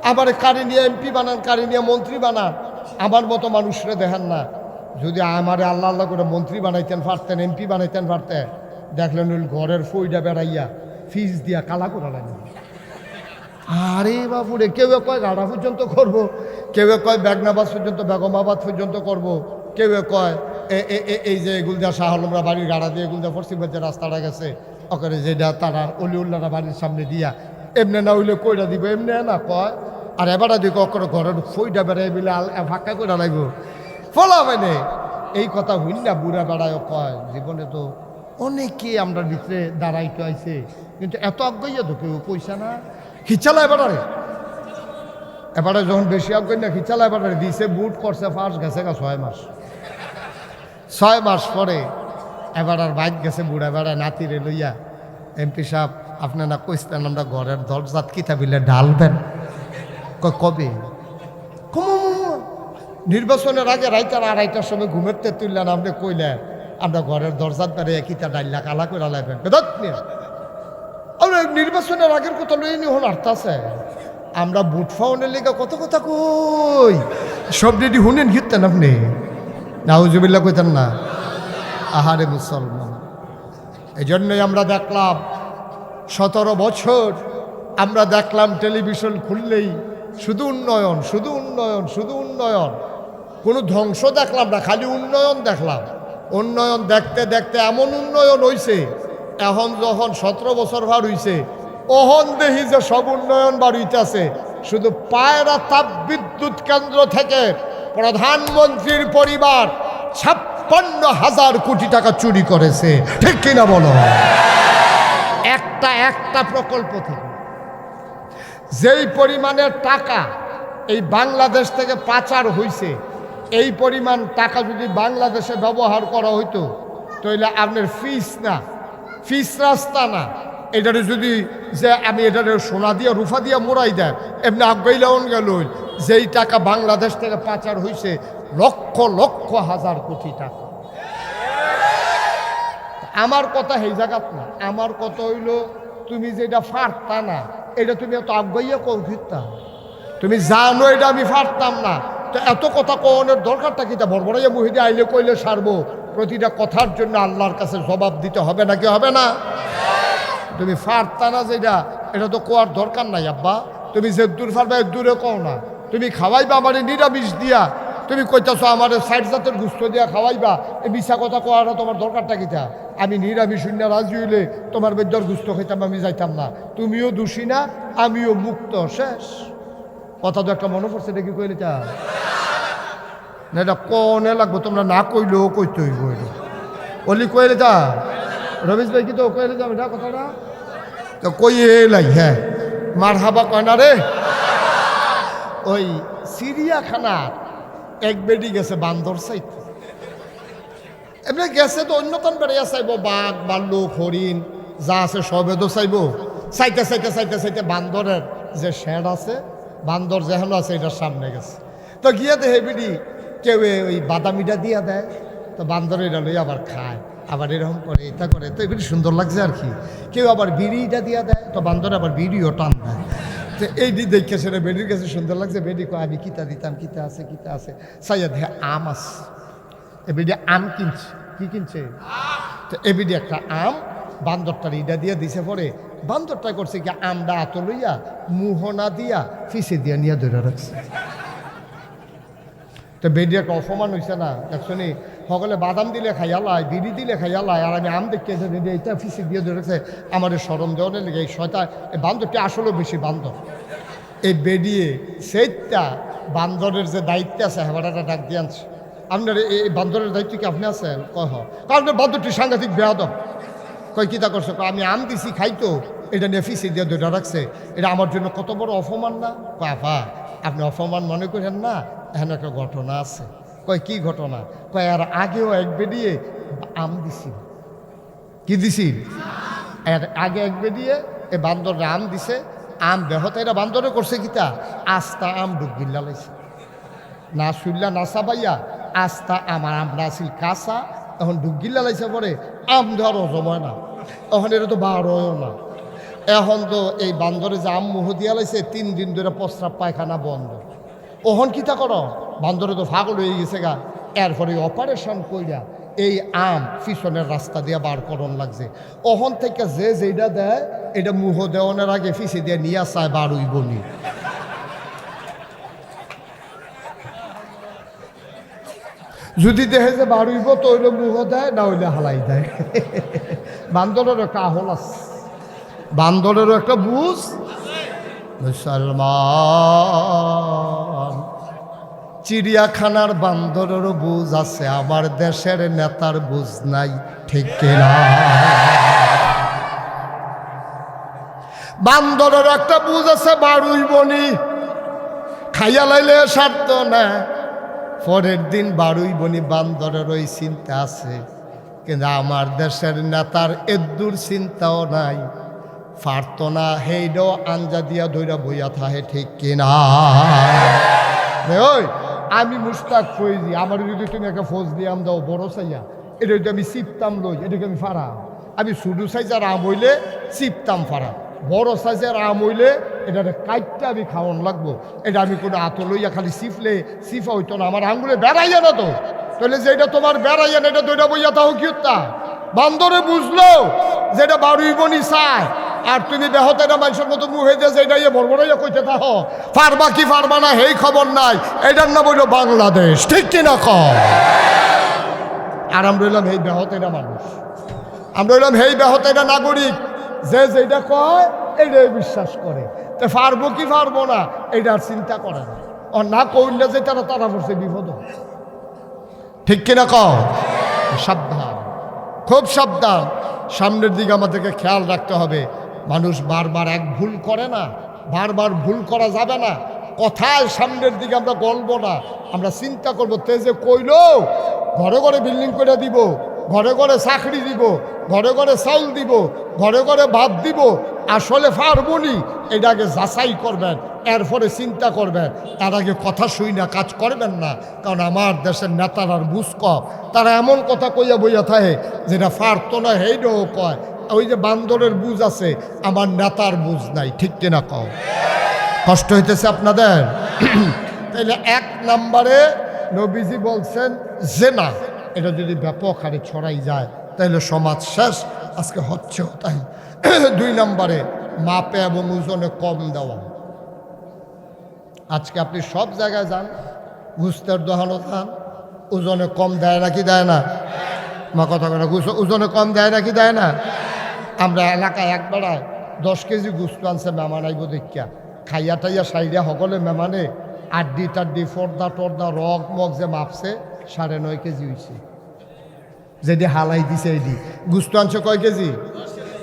A: আবার কারে নিয়ে এমপি বানান, কারে নিয়ে মন্ত্রী বানান, আমার মতো মানুষরা দেখেন না। যদি আমারে আল্লাহ আল্লাহ করে মন্ত্রী বানাইতেন পারতেন, এমপি বানাইতেন পারতেন, দেখলেন ওই ঘরের ফইটা বেড়াইয়া ফিজ দিয়া কালা করা লাগে। আরে বাবুরে, কেউ কয় গাড়া পর্যন্ত করব, কেউ কয় বেগনাবাদ পর্যন্ত, বেগমাবাদ পর্যন্ত করব, কেউ কয় এই যে এগুলদা শাহ আলমরা বাড়ির গাড়া দিয়ে এগুলদা পশ্চিমবঙ্গ যে রাস্তাটা গেছে ওখানে যেটা তারা অলিউল্লারা বাড়ির সামনে দিয়া এমনি না হইলে কইরা দিব, এমনি না কয়। আর এবার দিকে অকরে ঘরের ফইটা বেড়াই বলে ফাঁকা করে লাগবো ফলা মানে এই কথা হইল না। বুড়া বেড়ায় কয় জীবনে তো অনেকে আমরা ভিতরে দাঁড়াইতে আইছে, কিন্তু এত আজ্ঞাইয়া তো কেউ পয়সা না খিচালা। এবারে যখন বেশি আজ্ঞাই না খিচালা, এবারে দিছে বুট করছে ফার্স্ট, গেছে গা 6 মাস। 6 মাস পরে এবার আর বাইক গেছে বুড়া বেড়া নাতিরে লইয়া, এমপি সাহেব আপনার না কইসলেন আমরা ঘরের দরজাত কিতা বিলে ঢালবেন, কবে নির্বাচনের আগে রাইতার 2:30টার সময় ঘুমেরতে তুললেন, আপনি কইলেন আমরা ঘরের দরজার দ্বারে কিতা ডাইলা কালা করে লাইবেন বেদত নিয়ে। আমরা নির্বাচনের আগের কথা লই নি হন আর্থ আছে। আমরা বুট ফাউনের লিগে কত কথা কই, সব রেডি শুনেন ঘিরতেন আপনি, নাউজুবিল্লাহ কইতেন না। আহারে মুসলমান, এই জন্যই আমরা দেখলাম 17 বছর আমরা দেখলাম টেলিভিশন খুললেই শুধু উন্নয়ন, শুধু উন্নয়ন, শুধু উন্নয়ন, কোনো ধ্বংস দেখলাম না, খালি উন্নয়ন দেখলাম। উন্নয়ন দেখতে দেখতে এমন উন্নয়ন হইছে, এখন যখন 17 বছর ভার হইছে, ওহন দেখি যে সব উন্নয়ন বার হইতেছে। শুধু পায়রা তাপ বিদ্যুৎ কেন্দ্র থেকে প্রধানমন্ত্রীর পরিবার 56,000 কোটি টাকা চুরি করেছে, ঠিক কিনা বলো? একটা প্রকল্প থেকে যেই পরিমাণের টাকা এই বাংলাদেশ থেকে পাচার হইছে, এই পরিমাণ টাকা যদি বাংলাদেশে ব্যবহার করা হইতো তাহলে আপনার ফিস রাস্তা না, এটারে যদি যে আমি এটারে সোনা দিয়ে রুফা দিয়ে মোড়াই দেয় এমনি আগাইলেন গেল, যেই টাকা বাংলাদেশ থেকে পাচার হইছে লক্ষ লক্ষ হাজার কোটি টাকা। আমার কথা এই জায়গাত না, আমার কথা হইল তুমি যেটা ফারতা না এটা তুমি এত আগাইয়া কোন ফিরতা, তুমি জানো এটা আমি ফারতাম না, তো এত কথা কোনের দরকারটা কি? তা বড়বড়াইয়া মুহিদে আইলে কইলে সারবো, প্রতিটা কথার জন্য আল্লাহর কাছে জবাব দিতে হবে নাকি হবে না? তুমি ফারতা না যেটা, এটা তো কোয়ার দরকার নাই আব্বা। তুমি যে দূর ফারবা দূরে কও না, তুমি খাওয়াইবা আমার নিরামিষ দিয়া, তুমি কইতাছো আমার 60 জাতের গুস্ত দিয়া খাওয়াইবা, এই মিশা কথা কোয়াটা তোমার দরকারটা কিটা? আমি নিরামিষ শূন্য রাজি হইলে তোমার বেদ্যর গুস্ত খাইতাম, আমি যাইতাম না। তুমিও দোষী না, আমিও মুক্ত, শেষ কথা। তো একটা মনে পড়ছে দেখি কইলে তা না, এটা কনে লাগবো, তোমরা না কইলেও কইতে হইব। ওলি কইলে তা রমেশ ভাই কি তো কইলে যাবে না কথাটা, তো কই লাই হ্যাঁ মার হাবা কয় না রে। ওই চিড়িয়াখানার এক বেডি গেছে বান্দর চাইতে, এমনি গেছে তো অন্যতম বেড়িয়া চাইব, বাঘ ভাল্লুক হরিণ যা আছে সবে তো চাইব। চাইতে চাইতে চাইতে চাইতে বান্দরের যে শেড আছে, বান্দর যেহেন আছে এটার সামনে গেছে, তো গিয়ে দেখে বিড়ি কেউ ওই বাদামিটা দিয়া দেয়, তো বান্দর এটা লই আবার খায়, আবার এরকম করে এটা করে, তো এগুলি সুন্দর লাগছে আর কি। কেউ আবার বিড়িটা দিয়া দেয়, তো বান্দর আবার বিড়িও টান দেয়। তো এই দিক দেখে সেটা বেডির কাছে সুন্দর লাগছে, বেডি কয় আমি কিতা দিতাম, কিতা আছে কিতা আছে, চাইয়া দেখে আম আছে, এবিডি আম কিনছে, কি কিনছে? তো এবিডি একটা আম বান্দরটার ইডা দিয়ে দিছে, পরে বান্দরটা করছে কি আমটা আত লইয়া মুহনা দিয়া ফিসে দিয়া নিয়ে ধরে রাখছে। তো বেডি একটা অপমান হয়েছে না, দেখছনি সকলে বাদাম দিলে খাইয়ালায়, বিড়ি দিলে খাইয়ালায়, আর আমি আম দেখতে এটা ফিসে দিয়ে ধরে রাখছে। আমার সরম দেওয়ানের লেগে এই শয়তান, এই বান্দরটি আসলেও বেশি বান্দর। এই বেডিয়ে সেইটা বান্দরের যে দায়িত্ব আছে হেবাটাটা ডাক দিয়ে আনছে, আপনার এই বান্দরের দায়িত্ব কি আপনি আছেন? কয় আপনার বান্দরটি সাংঘাতিক বেয়াদব। কয় কিতা করছো? আমি আম দিছি খাইতো, এটা নিয়ে ফিসে দিয়ে ধরে রাখছে, এটা আমার জন্য কত বড় অপমান না? কয় আফা আপনি অপমান মনে করেন না, এখানে একটা ঘটনা আছে। কয় কি ঘটনা? কয় আর আগেও এক বেডিয়ে আম দিছি। কি দিছি? এর আগে এক বেডিয়ে এ বান্দররা আম দিছে, আম বেহতে এরা বান্দরে করছে কিতা আস্তা আম ডুবগিল্লা লাইছে, না শুনলা না চাবাইয়া আস্তা আমার আম না আসিল কাঁচা, এখন ডুবগিল্লা লাইছে, পরে আম ধরো জমায় না, এখন এটা তো বারোয় না। এখন তো এই বান্দরে যে আম মুহ দিয়া লাইছে 3 দিন ধরে প্রস্রাব পায়খানা বন্ধ। ওহন কিতা করো, বান্দরে তো ফাগল হয়ে গেছে গা, এরপরে অপারেশন কইরা এই আম পিছনের রাস্তা দিয়ে বার করন লাগছে। ওহন থেকে যে যেটা দেয় এটা মুহ দেওয়ানোর আগে ফিসে দিয়ে নিয়ে চায় বার হইব নি। যদি দেখে যে বার হইব তো হইলে মুহ দেয়, না হইলে হালাই দেয়। বান্দরেরও একটা আহল আছে, বান্দরেরও একটা বুঝ। মুসলমান চিড়িয়াখানার বান্দরেরও বুঝ আছে, আমার দেশের নেতার বুঝ নাই, ঠিক কিনা? বান্দরের একটা বুঝ আছে, বারুই বনি খাইয়া লাইলে সারত না, পরের দিন বারুই বনি বান্দরের ওই চিন্তা আছে, কিন্তু আমার দেশের নেতার এদুর চিন্তাও নাই, পারত না হেইডো আঞ্জা দিয়া ধইরা বইয়া থাহে, ঠিক কিনা? ওই আমি মুস্তাক ফৈজি, আমার যদি তুমি একটা ফৌজ দিয়াম দাও বড় সাইয়া, এটা যদি আমি চিপতাম লই, এটাকে আমি ফারা। আমি ছোটো সাইজের আম হইলে চিপতাম ফারা, বড় সাইজের আম হইলে এটা কাইটটা আমি খাওয়ান লাগবো। এটা আমি কোনো আতো লইয়া খালি চিপলে চিপা হইতো না, আমার আঙ্গুলে বেড়াইয়া না তো। তাহলে যেটা তোমার বেড়াইয়া না, এটা দুইটা বইয়া তাও কি হত্যা বান্দরে বুঝলো যেটা বাড়ুই বনি চায়, আর তুমি বেহতে না মানুষের মতো মুহে দিয়ে যেটা ইয়ে বড়বড়াইয়া কইতে থাহ, পারবা কি পারবা না সেই খবর নাই। এটার নাম হইল বাংলাদেশ, ঠিক কিনা কম। আর আমরা হইলাম এই বেহতেরা মানুষ, আমরা হইলাম এই বেহতেরা নাগরিক, যে যেটা কয় এটাই বিশ্বাস করে। তো পারবো কি পারবো না এটার চিন্তা করে না, আর না কইলে যে তারা তারা পড়ছে বিপদ, ঠিক কিনা কম। সাবধান, খুব সাবধান, সামনের দিকে আমাদেরকে খেয়াল রাখতে হবে। মানুষ বারবার এক ভুল করে না, বারবার ভুল করা যাবে না। কথায় সামনের দিকে আমরা গলবো না, আমরা চিন্তা করবো তেজে কইলো ঘরে ঘরে বিল্ডিং করে দিব, ঘরে ঘরে চাকরি দিব, ঘরে ঘরে চাউল দিব, ঘরে ঘরে ভাত দিব, আসলে পারবনি এটাকে যাচাই করবেন, এরপরে চিন্তা করবেন। তার আগে কথা শুই না কাজ করবেন না, কারণ আমার দেশের নেতার আর বুঝ কম, তারা এমন কথা কইয়া বইয়া থাকে যেটা পারতো না সেইটাও কয়। ওই যে বান্দরের বুঝ আছে, আমার নেতার বুঝ নাই, ঠিক কিনা কও। কষ্ট হইতেছে আপনাদের? তাইলে 1 নম্বরে নবীজি বলছেন জেনা, এটা যদি ব্যাপক হারে ছড়াই যায় তাহলে সমাজ শেষ, আজকে হচ্ছেও তাই। 2 নম্বরে মাপে এবং ওজনে কম দেওয়া। আজকে আপনি সব জায়গায় যান, ঘুষতের দোকানও যান, ওজনে কম দেয় নাকি দেয় না? মা কথা বলে ওজনে কম দেয় নাকি দেয় না? আমরা এলাকায় এক বেড়ায় 10 কেজি গুস্ত আনছে মেহমান আইব দেখিয়া, খাইয়া টাইয়া সাইডে সকলে মেহমানে আড্ডি টাড্ডি ফর্দা টর্দা রগ মগ যে মাপছে 9.5 কেজি হয়েছে। যেদি হালাই দিছে এদি গুস্ত আনছে কয় কেজি?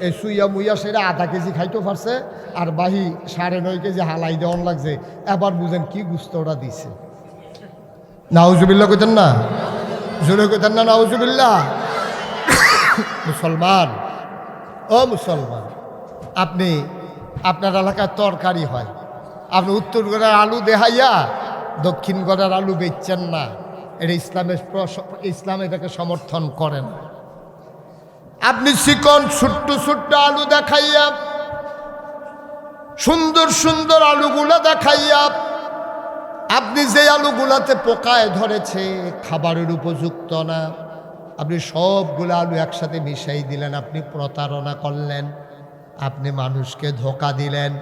A: এই সুইয়া মুইয়া সেটা আধা কেজি খাইতে পারছে, আর বাহি 9.5 কেজি হালাই দেওয়ান লাগছে। এবার বুঝেন কি গুস্ত ওরা দিছে। নাউজুবিল্লাহ কইতেন না? জোরে কইতেন না নাউজুবিল্লাহ? মুসলমান, ও মুসলমান, আপনি আপনার এলাকায় তরকারি হয়, আপনি উত্তর গড়ের আলু দেখাইয়া দক্ষিণ গড়ের আলু বেচছেন না, এটা ইসলাম এটাকে সমর্থন করে না। আপনি চিকন ছোট্ট ছোট্ট আলু দেখাইয়া, সুন্দর সুন্দর আলুগুলা দেখাইয়া, আপনি যে আলুগুলাতে পোকায় ধরেছে, খাবারের উপযুক্ত না, আপনি সবগুলো আলু একসাথে মিশাই দিলেন, আপনি প্রতারণা করলেন, আপনি মানুষকে ধোঁকা দিলেন।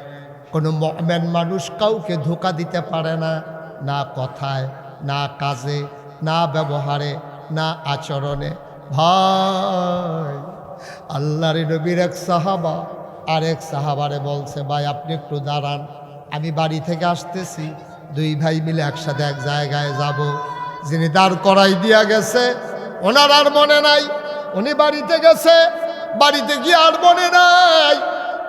A: কোনো মুমিন মানুষ কাউকে ধোঁকা দিতে পারে না, না কথায়, না কাজে, না ব্যবহারে, না আচরণে। ভাই, আল্লাহর নবীর এক সাহাবা আরেক সাহাবারে বলছে, ভাই আপনি একটু দাঁড়ান, আমি বাড়ি থেকে আসতেছি, 2 ভাই মিলে একসাথে এক জায়গায় যাব। যিনি দাঁড় করাই দিয়া গেছে ওনার আর মনে নাই, উনি বাড়িতে গেছে, বাড়িতে গিয়ে আর মনে নাই,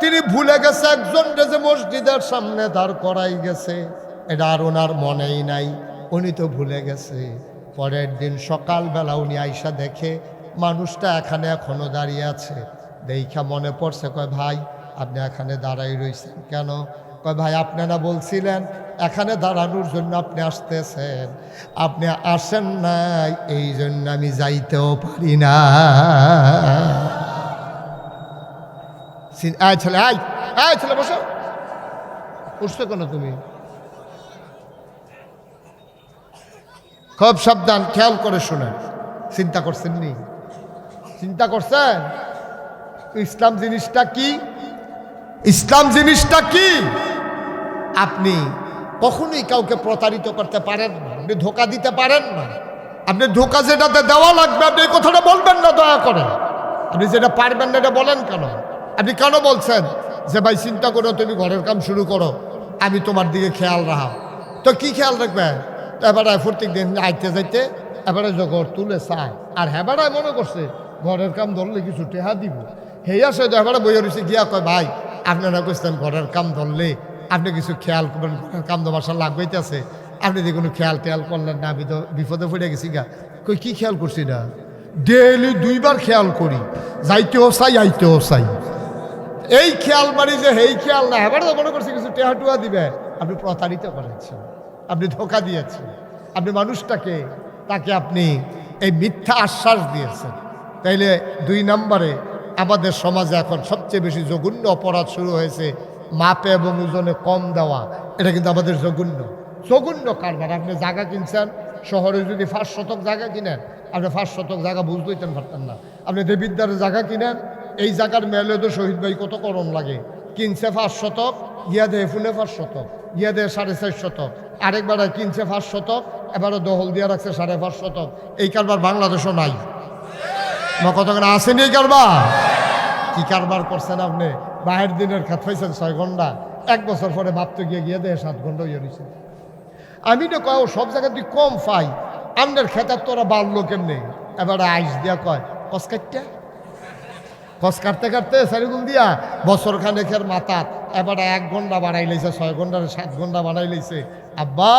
A: তিনি ভুলে গেছে একজন যে মসজিদের সামনে দাঁড় করাই গেছে, এটা আর ওনার মনেই নাই, উনি তো ভুলে গেছে। পরের দিন সকালবেলা উনি আইসা দেখে মানুষটা এখানে এখনো দাঁড়িয়ে আছে। দেখা মনে পড়ছে, কয় ভাই আপনি এখানে দাঁড়াই রয়েছেন কেন? কয় ভাই আপনারা বলছিলেন এখানে দাঁড়ানোর জন্য আপনি আসতেছেন, আপনি আসেন নাই, এই জন্য আমি যাইতেও পারি না। আয় ছেলে, আয় আয় ছেলে, বসো। উঠছো কেন তুমি? খুব সাবধান, খেয়াল করে শুনেন। চিন্তা করছেন নি? চিন্তা করছেন ইসলাম জিনিসটা কি? ইসলাম জিনিসটা কি? আপনি কখনোই কাউকে প্রতারিত করতে পারেন না, আপনি ধোঁকা দিতে পারেন না। আপনি ধোঁকা যেটাতে দেওয়া লাগবে আপনি এই কথাটা বলবেন না, দয়া করে। আপনি যেটা পারবেন না এটা বলেন কেন? আপনি কেন বলছেন যে ভাই চিন্তা করো, তুমি ঘরের কাম শুরু করো, আমি তোমার দিকে খেয়াল রাখা? তো কি খেয়াল রাখবে? তো এবারে প্রত্যেক দিন আইতে যাইতে এবারে জগর তুলে চায়, আর হেবারায় মনে করছে ঘরের কাম ধরলে কিছু টেহা দিব, হেই আসে তো এবারে বইয়া রয়েছে গিয়া কয় ভাই আপনারা কইছেন ঘরের কাম ধরলে আপনি কিছু খেয়াল করবেন, ঘরের কাম তো বাসা লাগবেইতেছে, আপনি যে কোনো খেয়াল টেয়াল করলেন না, আমি তো বিপদে পড়ে গেছি গা। কই কি খেয়াল করছি না? ডেইলি 2 বার খেয়াল করি, যাইতেও চাই আইতেও চাই। এই খেয়াল মারি যে এই খেয়াল না, এবারে তো মনে করছি কিছু টেহা টুয়া দিবে। আপনি প্রতারিত করেছেন, আপনি ধোঁকা দিয়েছেন। আপনি মানুষটাকে তাকে আপনি এই মিথ্যা আশ্বাস দিয়েছেন। তাইলে 2 নম্বরে আমাদের সমাজে এখন সবচেয়ে বেশি জঘন্য অপরাধ শুরু হয়েছে, মাপে এবং ওজনে কম দেওয়া। এটা কিন্তু আমাদের জঘন্য কারবার। আপনি জায়গা কিনছেন, শহরে যদি 5 শতক জায়গা কিনেন, আপনি 5 শতক জায়গা বুঝতেইতেন পারতেন না। আপনি দেবিদ্বারের জায়গা কিনেন, এই জায়গার মেলে তো শহীদ ভাই কত করণ লাগে, কিনছে 5 শতক, গিয়া দেয় ফুনে 5 শতক, গিয়া দেয় 4.5 শতক, আরেকবার কিনছে 5 শতক, এবারও দখল দিয়ে রাখছে 5.5 শতক। এই কারবার বাংলাদেশও নাই। আমার কতক্ষণ আসেনি এই কারবার? কি কারবার করছেন আপনি? বাহের দিনের খাত পাইছেন 6 ঘন্টা, 1 বছর পরে ভাবতে গিয়ে দেয় 7 ঘন্টা ইয়ে রয়েছে। আমি তো কয় সব জায়গায় তুই কম পাই, আমনের খেতার তোরা বাড়লো কেমনি? এবার আইস দিয়া কয় কস কাটতে কাটতে সারিগুল দিয়া বছর খানেকের মাথাত এবার 1 ঘন্টা বাড়াই লাইছে, 6 ঘন্টার 7 ঘন্টা বাড়াই লাইছে। আব্বা,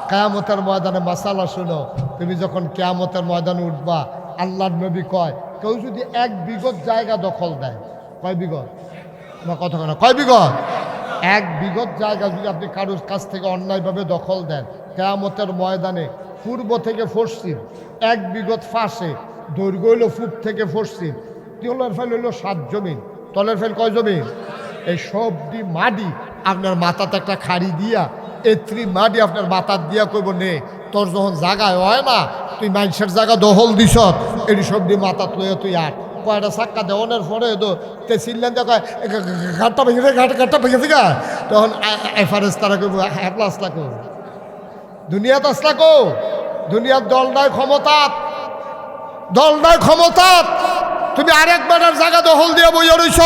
A: কিয়ামতের ময়দানে মাসালা শুনো, তুমি যখন কিয়ামতের ময়দানে উঠবা, আল্লাহর নবী কয় কেউ যদি 1 বিঘত জায়গা দখল দেয়, কয় বিঘত? আমার কথা কেন, কয় বিঘত? 1 বিঘত জায়গা যদি আপনি কারোর কাছ থেকে অন্যায়ভাবে দখল দেন, কিয়ামতের ময়দানে পূর্ব থেকে পশ্চিম 1 বিঘত ফাঁসে, দৈর্ঘ্য হইল পূব থেকে পশ্চিম, তলের ফেল হইল 7 জমিন। তলের ফেল কয় জমিন? এই সবটি মাটি আপনার মাথাতে একটা খাড়ি দিয়া, এত্রি মাটি আপনার মাথার দিয়া কইব নে, তোর যখন জায়গায় হয় না, তুই মানুষের জায়গা দখল দিস, এটি সবটি মাথাত লইয়া তুই আট। কয়টা চাক্কা দেওয়ানোর পরে তো তে চিল্লেন দেখা ঘাটটা ভেঙেছে, ঘাটটা ভেঙেছে গা, তখন এফারেস তারা কইব একলা আসলা কো, দুনিয়াত আসলা কো, দুনিয়ার দলটায় ক্ষমতাত তুমি আরেক বেটার জায়গা দখল দিয়ে বইয়া রইছ,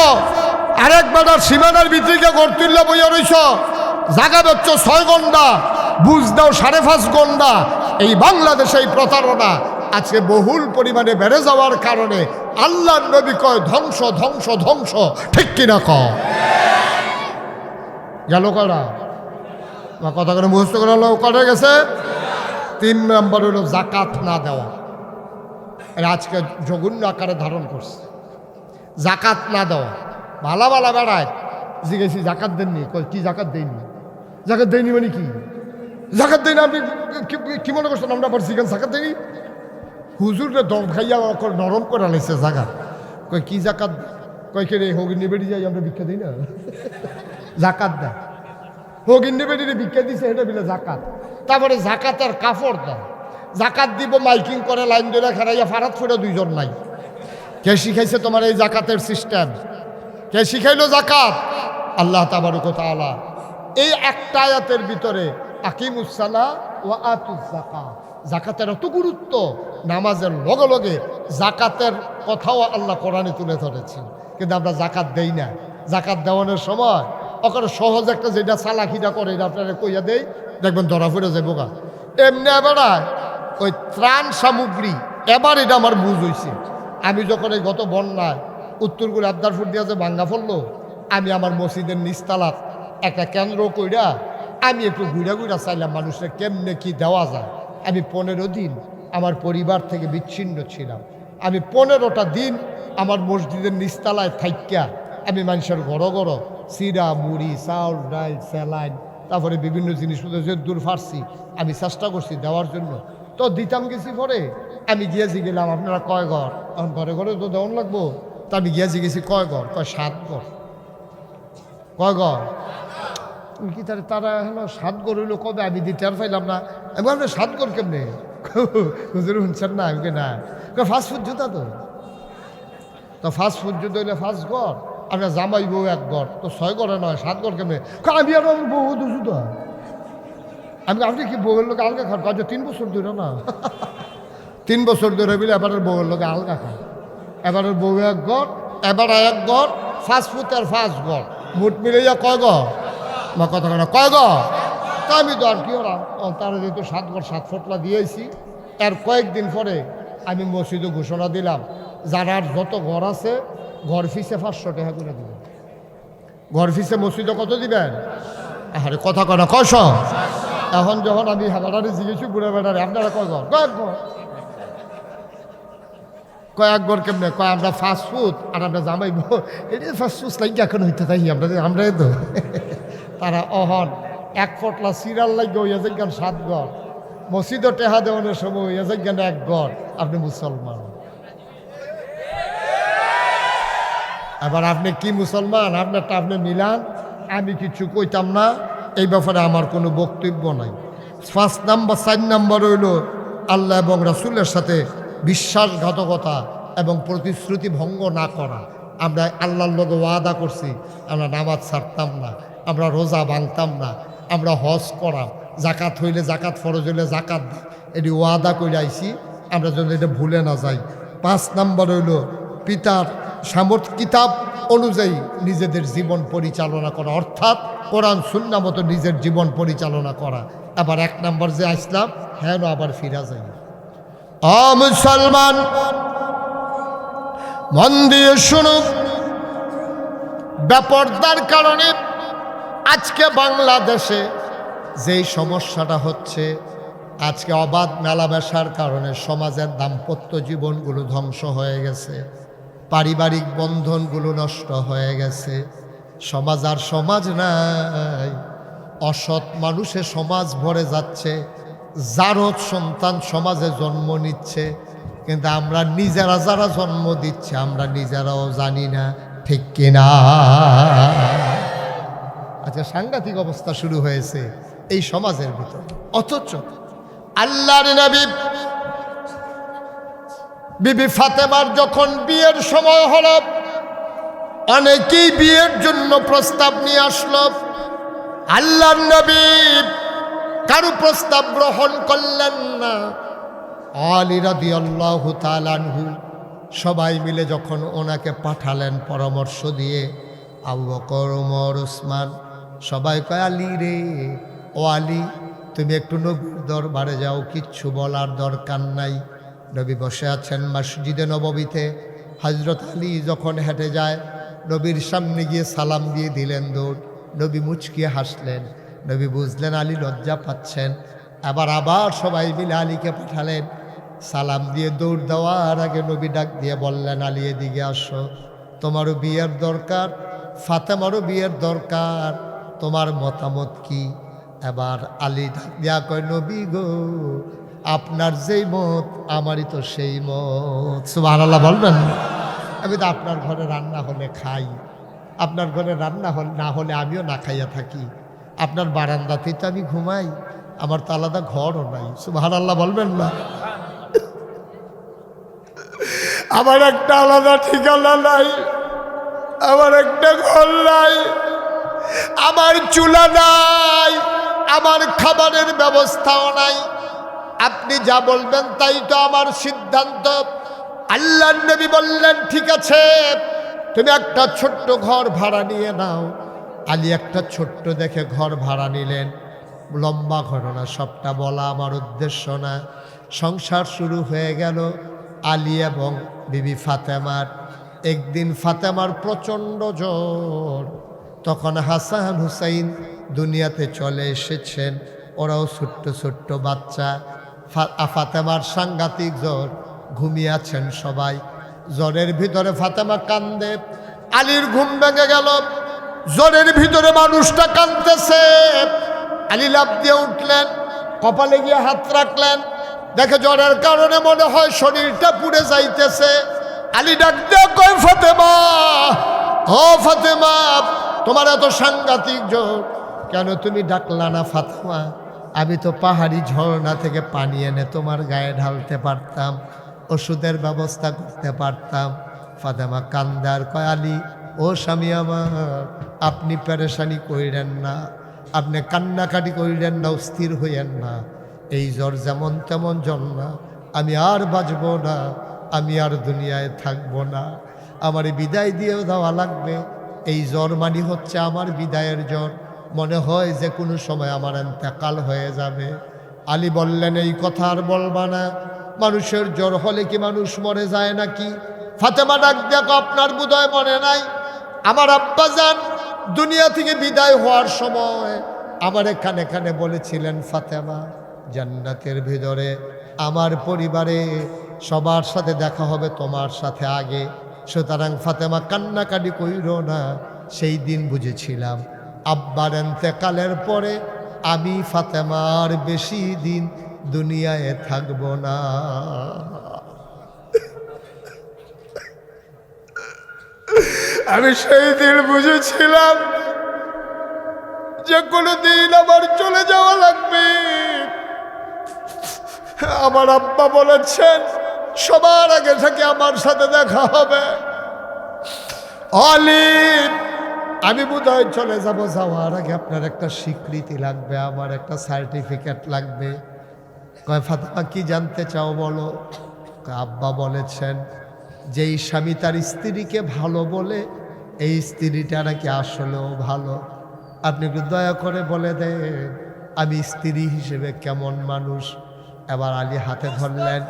A: আরেক বেটার সীমানার ভিতরে ঘর তুললে বইয়া রইছ, জায়গা বেচছ 6 ঘন্টা, বুঝ দাও 5.5 ঘন্টা। এই বাংলাদেশে এই প্রতারণা আজকে বহুল পরিমাণে বেড়ে যাওয়ার কারণে আল্লাহর নবী কয় ধ্বংস ধ্বংস ধ্বংস, ঠিক কিনা কয়? গেল করা কথা করে মুখস্থ করে করে গেছে। 3 নম্বর হলো জাকাত না দেওয়া। এরা আজকে জঘন্য আকারে ধারণ করছে। জাকাত না দেওয়া, ভালা বেড়ায় জিজ্ঞেসি জাকাত দেননি, কি জাকাত দেয়নি? জাকাত দেয়নি মানে কি? জাকাত দেয়নি আপনি কি মনে করছেন? আমরা আবার জিজ্ঞান জাকাত দেয়নি, হুজুরে দম খাইয়া নরম করে আলাইছে জাকাত। কয় কি জাকাত? কয় কে রে হগিনী বেড়ি যাই আমরা ভিক্ষা দিই না, জাকাত দেয়। হগিনী বেড়িরে ভিক্ষা দিছে এটা বিলে জাকাত। তারপরে জাকাতের কাপড় দেয়, জাকাত দিব মাইকিং করে লাইন ধরে খারাইয়া ফারাত ফুটে 2 জন নাই। কে শিখাইছে তোমার এই জাকাতের সিস্টেম? কে শিখাইলো জাকাত? আল্লাহ তাবারক ওয়া তাআলা এই একটা আয়াতের ভিতরে আকিমুস সালাহ ওয়া আতুজ যাকাত, জাকাতের এত গুরুত্ব, নামাজের লগে লগে জাকাতের কথাও আল্লাহ কোরআনে তুলে ধরেছেন। কিন্তু আমরা জাকাত দেই না। জাকাত দেওয়ানোর সময় ওখানে সহজ একটা যেটা চালাকিটা করে এটা আপনারা কইয়া দেই, দেখবেন ধরা ফিরে যাবো গা। এমনি এবার ওই ত্রাণ সামগ্রী, এবার এটা আমার বুঝ হয়েছে। আমি যখন এই গত বন্যায় উত্তরগুলো আবদারপুর দিয়া যে ভাঙ্গা পড়লো, আমি আমার মসজিদের নিচতলাত একটা কেন্দ্র কইরা আমি একটু ঘুরা চাইলাম মানুষের কেমনে কি দেওয়া যায়। আমি 15 দিন আমার পরিবার থেকে বিচ্ছিন্ন ছিলাম। আমি 15টা দিন আমার মসজিদের নিচতলায় থাইক্যা আমি মানুষের ঘর চিরা মুড়ি চাউল ডাল স্যালাইন তারপরে বিভিন্ন জিনিসপত্র যে দূর ফারছি আমি চেষ্টা করছি দেওয়ার জন্য। তো দিতাম গেছি পরে আমি গিয়েছি গেলাম আপনারা কয় ঘর, এখন ঘরে তো দেওয়ান লাগবো। তো আমি গিয়েছি গেছি কয় ঘর, কয় 7 ঘর। কয় ঘর? কি তারা হলো 7 ঘর হইলো কবে? আমি দিতে আর পাইলাম না। আমি আপনার 7 ঘর কেমনে হুজুর শুনছেন না? আমি না ফাস্ট ফুড জুতা তো ফাস্ট ফুড জুতো হইলে 5 ঘর, আপনার জামাই বউ 1 ঘর, তো 6 ঘরে নয় 7 ঘর কেমনে? আমি আর আমার বউ জুতো আমি আপনি কি বউয়ের লোক আলগা খান? কাজ 3 বছর ধরে না 3 বছর ধরে বিলে এবারের বউয়ের লোকে আলগা খান। এবারের বউ 1 ঘর, এবার 1 ঘর, ফাস্ট ফুড আর 5 ঘর, মোট মিলে কয় ঘর? আমার কথা কেন কয় ঘর? তা আমি তো আর কি ওরা তারা যেহেতু 7 ঘর 7 ফটলা দিয়েছি। এর কয়েকদিন পরে আমি মসজিদে ঘোষণা দিলাম, যারার যত ঘর আছে ঘর ফিসে 500 টাকা করে দেবেন। ঘর ফিসে মসজিদে কত দিবেন? আরে কথা কয় না কয়শ। এখন যখন আমি হাজারে জিজ্ঞেসি বুড়ে বেড়ারে আপনারা কয় ঘর? কয়েক ঘর কেমনে? কয় আমরা ফাস্ট ফুড আর আমরা জামাইব এটা ফাস্ট ফুড লাগে এখন হইতে থাকি আমরা তো তারা অহন 1 ফটলা সিরিয়াল লাগে হইয়া যে 7 ঘর মসজিদও টেহা দেওয়ানোর সময় হইয়াছে কেন এক গড়, আপনি মুসলমান। এবার আপনি কি মুসলমান, আপনারটা আপনি মিলান, আমি কিছু কইতাম না, এই ব্যাপারে আমার কোনো বক্তব্য নাই। 4 নাম্বার হইল আল্লাহ এবং রাসূলের সাথে বিশ্বাসঘাতকতা এবং প্রতিশ্রুতি ভঙ্গ না করা। আমরা আল্লাহর লগে ওয়াদা করছি, আমরা নামাজ ছাড়তাম না, আমরা রোজা ভাঙতাম না, আমরা হজ করাম, জাকাত হইলে জাকাত, ফরজ হইলে জাকাত দিই, এটি ওয়াদা করে আইছি, আমরা যেন এটা ভুলে না যাই। 5 নাম্বার হইল পিতার কিতাব অনুযায়ী নিজেদের জীবন পরিচালনা করা, অর্থাৎ কোরআন সুন্নাহ মতো নিজের জীবন পরিচালনা করা। আবার 1 নাম্বার যে আসলাম, হ্যাঁ আবার ফিরা যাই। মুসলমান মন দিয়ে শুনুন, বেপরদার কারণে আজকে বাংলাদেশে যেই সমস্যাটা হচ্ছে, আজকে অবাধ মেলামেশার কারণে সমাজের দাম্পত্য জীবনগুলো ধ্বংস হয়ে গেছে, পারিবারিক বন্ধনগুলো নষ্ট হয়ে গেছে, সমাজ আর সমাজ নাই, অসৎ মানুষে সমাজ ভরে যাচ্ছে, জারদ সন্তান সমাজে জন্ম নিচ্ছে, কিন্তু আমরা নিজেরা যারা জন্ম দিচ্ছে আমরা নিজেরাও জানি না, ঠিক কিনা? আচ্ছা, সাংঘাতিক অবস্থা শুরু হয়েছে এই সমাজের ভিতর। অথচ আল্লাহর নবী বিবি ফাতেমার যখন বিয়ের সময় হলো, অনেকেই বিয়ের জন্য প্রস্তাব নিয়ে আসলো, আল্লাহর নবী কারো প্রস্তাব গ্রহণ করলেন না। আলী রাদিয়াল্লাহু তাআলা আনহু সবাই মিলে যখন ওনাকে পাঠালেন পরামর্শ দিয়ে, আবু বকর, ওমর, উসমান সবাই কয়, আলী রে, ও আলী তুমি একটু নবীর দরবারে যাও, কিচ্ছু বলার দরকার নাই। নবী বসে আছেন মসজিদে নববীতে, হযরত আলী যখন হেঁটে যায় নবীর সামনে গিয়ে সালাম দিয়ে দিলেন দৌড়। নবী মুচকিয়ে হাসলেন, নবী বুঝলেন আলী লজ্জা পাচ্ছেন। আবার সবাই মিলে আলীকে পাঠালেন, সালাম দিয়ে দৌড় দেওয়ার আগে নবী ডাক দিয়ে বললেন, আলী এদিকে আসো, তোমারও বিয়ের দরকার, ফাতেমারও বিয়ের দরকার, তোমার মতামত কি? এবার আলী ডাক দিয়া কয়, নবী গো, আপনার যেই মত আমারই তো সেই মত। সুবহানাল্লাহ বলবেন? আমি তো আপনার ঘরে রান্না হলে খাই, আপনার ঘরে রান্না না হলে আমিও না খাইয়া থাকি, আপনার বারান্দাতেই তো আমি ঘুমাই, আমার তো আলাদা ঘরও নাই। সুবহানাল্লাহ বলবেন না? আমার একটা আলাদা ঠিকানা নাই, আমার একটা ঘর নাই, আমার চুলা নাই, আমার খাবারের ব্যবস্থাও নাই, আপনি যা বলবেন তাই তো আমার সিদ্ধান্ত। আল্লাহর নবী বললেন, ঠিক আছে, তুমি একটা ছোট্ট ঘর ভাড়া নিয়ে নাও। আলী একটা ছোট্ট দেখে ঘর ভাড়া নিলেন। লম্বা ঘটনা, সবটা বলা আমার উদ্দেশ্য না। সংসার শুরু হয়ে গেল আলী এবং বিবি ফাতেমার। একদিন ফাতেমার প্রচণ্ড জ্বর, তখন হাসান হুসাইন দুনিয়াতে চলে এসেছেন, ওরাও ছোট্ট ছোট্ট বাচ্চা। ফাতেমার সাংঘাতিক জ্বর, ঘুমিয়ে আছেন সবাই। জ্বরের ভিতরে ফাতেমা কান্দে, আলীর ঘুম ভেঙে গেল। জ্বরের ভিতরে মানুষটা কাঁদতেছে। আলী লাফ দিয়ে উঠলেন, কপালে গিয়ে হাত রাখলেন, দেখে জ্বরের কারণে মনে হয় শরীরটা পুড়ে যাইতেছে। আলী ডাক দিয়ে কয়, ফাতেমা, ও ফাতেমা, তোমার এত সাংঘাতিক জ্বর, কেন তুমি ডাকলা না ফাতেমা? আমি তো পাহাড়ি ঝর্ণা থেকে পানি এনে তোমার গায়ে ঢালতে পারতাম, ওষুধের ব্যবস্থা করতে পারতাম। ফাতেমা কান্দার কয়, আলী, ও স্বামী আমার, আপনি পেরেশানি কইরেন না, আপনি কান্নাকাটি কইরেন না, অস্থির হইয়েন না। এই জ্বর যেমন তেমন জ্বর না, আমি আর বাঁচব না, আমি আর দুনিয়ায় থাকবো না, আমার বিদায় দিয়েও দেওয়া লাগবে। এই জ্বর মানি হচ্ছে আমার বিদায়ের জ্বর, মনে হয় যে কোনো সময় আমার ইন্তেকাল হয়ে যাবে। আলী বললেন, এই কথা আর বলবা না, মানুষের জ্বর হলে কি মানুষ মরে যায় নাকি? ফাতেমা ডাক দেখো, আপনার বোধহয় মনে নাই, আমার আব্বাজান দুনিয়া থেকে বিদায় হওয়ার সময় আমার এখানে বলেছিলেন, ফাতেমা, জান্নাতের ভিতরে আমার পরিবারে সবার সাথে দেখা হবে, তোমার সাথে আগে। সুতরাং ফাতেমা কান্নাকাটি কইরো না। সেই দিন বুঝেছিলাম আব্বার ইন্তেকালের পরে আমি ফাতেমার বেশি দিন দুনিয়ায় থাকবো না। আমি সেই দিন বুঝেছিলাম যে কোনোদিন আমার চলে যাওয়া লাগবে। আমার আব্বা বলেছেন সবার আগে থেকে আমার সাথে দেখা হবে। অলিভ আমি বোধহয় চলে যাব, যাওয়ার আগে আপনার একটা স্বীকৃতি লাগবে, আমার একটা সার্টিফিকেট লাগবে। কয় ফাতেমা কি জানতে চাও বলো? আব্বা বলেছেন যেই স্বামী তার স্ত্রীকে ভালো বলে এই স্ত্রীটা নাকি আসলেও ভালো। আপনি একটু দয়া করে বলে দেন আমি স্ত্রী হিসেবে কেমন মানুষ। এবার আলী হাতে ধরলেন,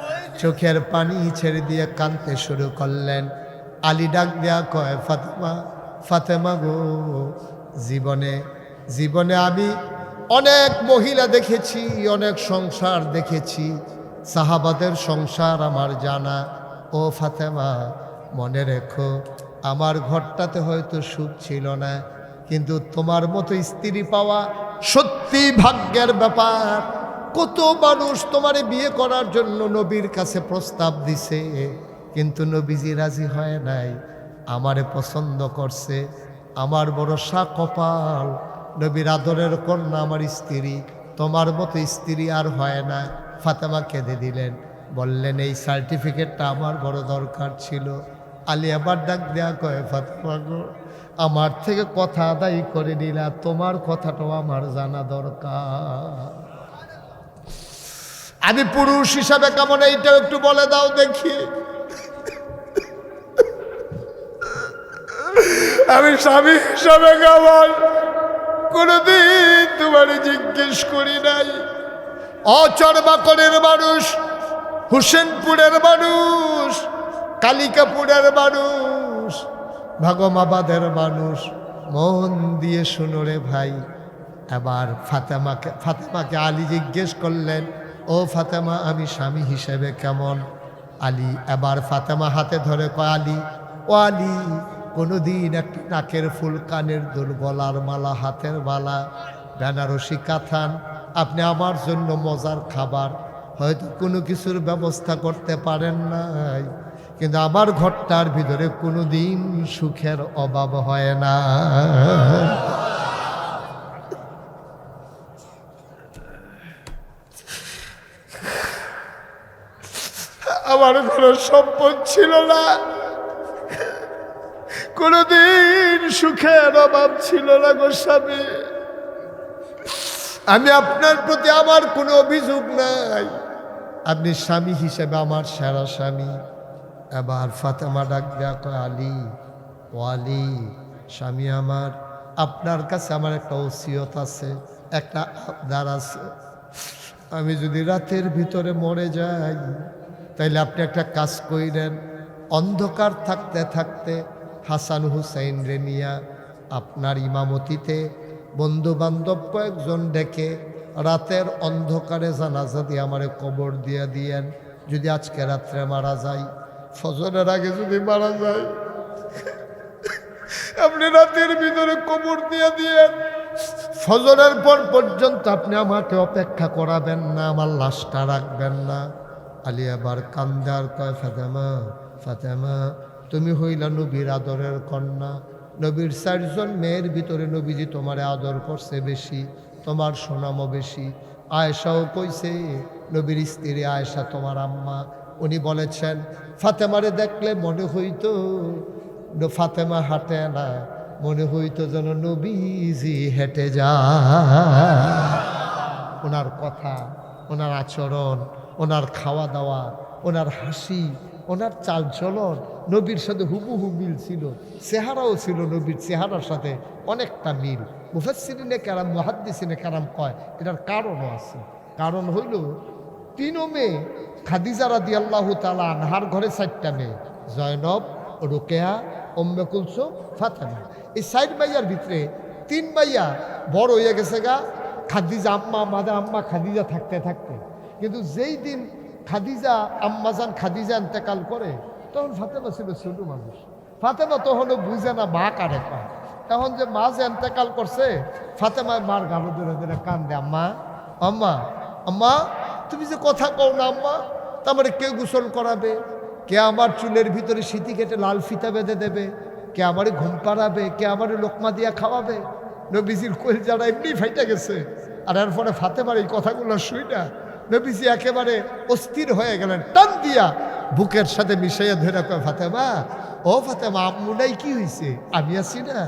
A: চোখের পানি ছেড়ে দিয়ে কাঁদতে শুরু করলেন। আলী ডাক দেয়া কয় ফাতেমা, ফাতেমা গো, জীবনে জীবনে আমি অনেক মহিলা দেখেছি, অনেক সংসার দেখেছি, সাহাবাদের সংসার আমার জানা। ও ফাতেমা মনে রেখো আমার ঘরটাতে হয়তো সুখ ছিল না, কিন্তু তোমার মতো স্ত্রী পাওয়া সত্যি ভাগ্যের ব্যাপার। কত মানুষ তোমারে বিয়ে করার জন্য নবীর কাছে প্রস্তাব দিছে, কিন্তু নবীজি রাজি হয় নাই। আমারে পছন্দ করছে, আমার ভরসা কপাল, নবীর আদরের কন্যা আমার স্ত্রী, তোমার মতো স্ত্রী আর হয় না। ফাতেমা কেঁদে দিলেন, বললেন এই সার্টিফিকেটটা আমার বড় দরকার ছিল। আলী আবার ডাক দেয়া কয় ফাতেমা গো, আমার থেকে কথা আদায় করে নিলা, তোমার কথাটাও আমার জানা দরকার। আমি পুরুষ হিসাবে কেমন এইটাও একটু বলে দাও দেখি। আমি স্বামী হিসাবে কেমন কোনদিন তোমারে জিজ্ঞেস করি নাই। অচরবাকরের মানুষ, হুসেনপুরের মানুষ, কালিকাপুরের মানুষ, ভাগমাবাদের মানুষ, মন দিয়ে শুনো রে ভাই। এবার ফাতেমাকে আলী জিজ্ঞেস করলেন, ও ফাতেমা আমি স্বামী হিসেবে কেমন? আলী এবার ফাতেমা হাতে ধরে কয় আলী, ও আলী, কোনোদিন একটা নাকের ফুল, কানের দুল, গলার মালা, হাতের মালা, বেনারসি কাথান, আপনি আমার জন্য মজার খাবার হয়তো কোনো কিছুর ব্যবস্থা করতে পারেন নাই, কিন্তু আমার ঘরটার ভিতরে কোনোদিন সুখের অভাব হয় না। আমার কোনো সম্পদ ছিল না, কোনোদিন সুখের অভাব ছিল না গো স্বামী। আমি আপনার প্রতি আমার কোনো অভিযোগ নাই, আপনি স্বামী হিসেবে আমার সেরা স্বামী। এবার ফাতেমা ডাক দেয়া কয় আলী, ও আলী স্বামী আমার, আপনার কাছে আমার একটা ওসিয়ত আছে, একটা আবদার আছে। আমি যদি রাতের ভিতরে মরে যাই তাইলে আপনি একটা কাজ কইরেন, অন্ধকার থাকতে থাকতে হাসান হুসাইন রে নিয়া আপনার ইমামতিতে বন্ধু বান্ধব কয়েকজন ডেকে রাতের অন্ধকারে জানাজা দিয়ে আমারে কবর দিয়া দিয়েন। যদি আজকে রাত্রে মারা যাই, ফজরের আগে যদি মারা যায়, আপনি রাতের ভিতরে কবর দিয়া দিয়েন। ফজরের পর পর্যন্ত আপনি আমাকে অপেক্ষা করাবেন না, আমার লাশটা রাখবেন না। আলী আবার কান্দার কয় ফাতেমা, ফাতেমা তুমি হইলা নবীর আদরের কন্যা, নবীর 4 জন মেয়ের ভিতরে নবীজি তোমার আদর করছে বেশি, তোমার সুনামও বেশি। আয়েশাও কইছে, নবীর স্ত্রী আয়েশা তোমার আম্মা, উনি বলেছেন ফাতেমারে দেখলে মনে হইতো ফাতেমা হাঁটে না, মনে হইতো যেন নবীজি হেঁটে যায়। ওনার কথা, ওনার আচরণ, ওনার খাওয়া দাওয়া, ওনার হাসি, ওনার চালচলন নবীর সাথে হুবহু মিল ছিল। চেহারাও ছিল নবীর চেহারার সাথে অনেকটা মিল। মুফাসসিরিনে কেরাম, মুহাদ্দিসিনে কেরাম কয় এটার কারণও আছে। কারণ হইল 3 মেয়ে, খাদিজা রাদিয়াল্লাহু তাআলা আনহার ঘরে 4টা মেয়ে, জয়নব, রুকেয়া, উম্মে কুলসুম, ফাতেমা। এই 4 মাইয়ার ভিতরে 3 মাইয়া বড় হয়ে গেছে গা খাদিজা আম্মা, আমাদের আম্মা খাদিজা থাকতে থাকতে। কিন্তু যেই দিন খাদিজা আম্মাজান খাদিজা ইন্তেকাল করে, তখন ফাতেমা ছিল ছোট মানুষ। ফাতেমা তখনও বুঝে না মা কারে পায়। তখন যে মা যে ইন্তেকাল করছে, ফাতেমা মার গালো ধরে ধরে কান্দে, আম্মা, আম্মা, আম্মা, তুমি যে কথা কও না আম্মা, তারপরে কে গোসল করাবে, কে আমার চুলের ভিতরে সিঁথি কেটে লাল ফিতা বেঁধে দেবে, কে আমারে ঘুম পাড়াবে, কে আমারে লোকমা দিয়া খাওয়াবে। নবীজির কলিজাটা এমনি ফাইটা গেছে। আর এরপরে ফাতেমার এই কথাগুলো শুই না নবীজি একেবারে অস্থির হয়ে গেলেন, টান দিয়া বুকের সাথে মিশাইয়া ধরে কয়, ফাতেমা, ও ফাতেমা, আম্মু নাই কি হয়েছে? আমি আছি না,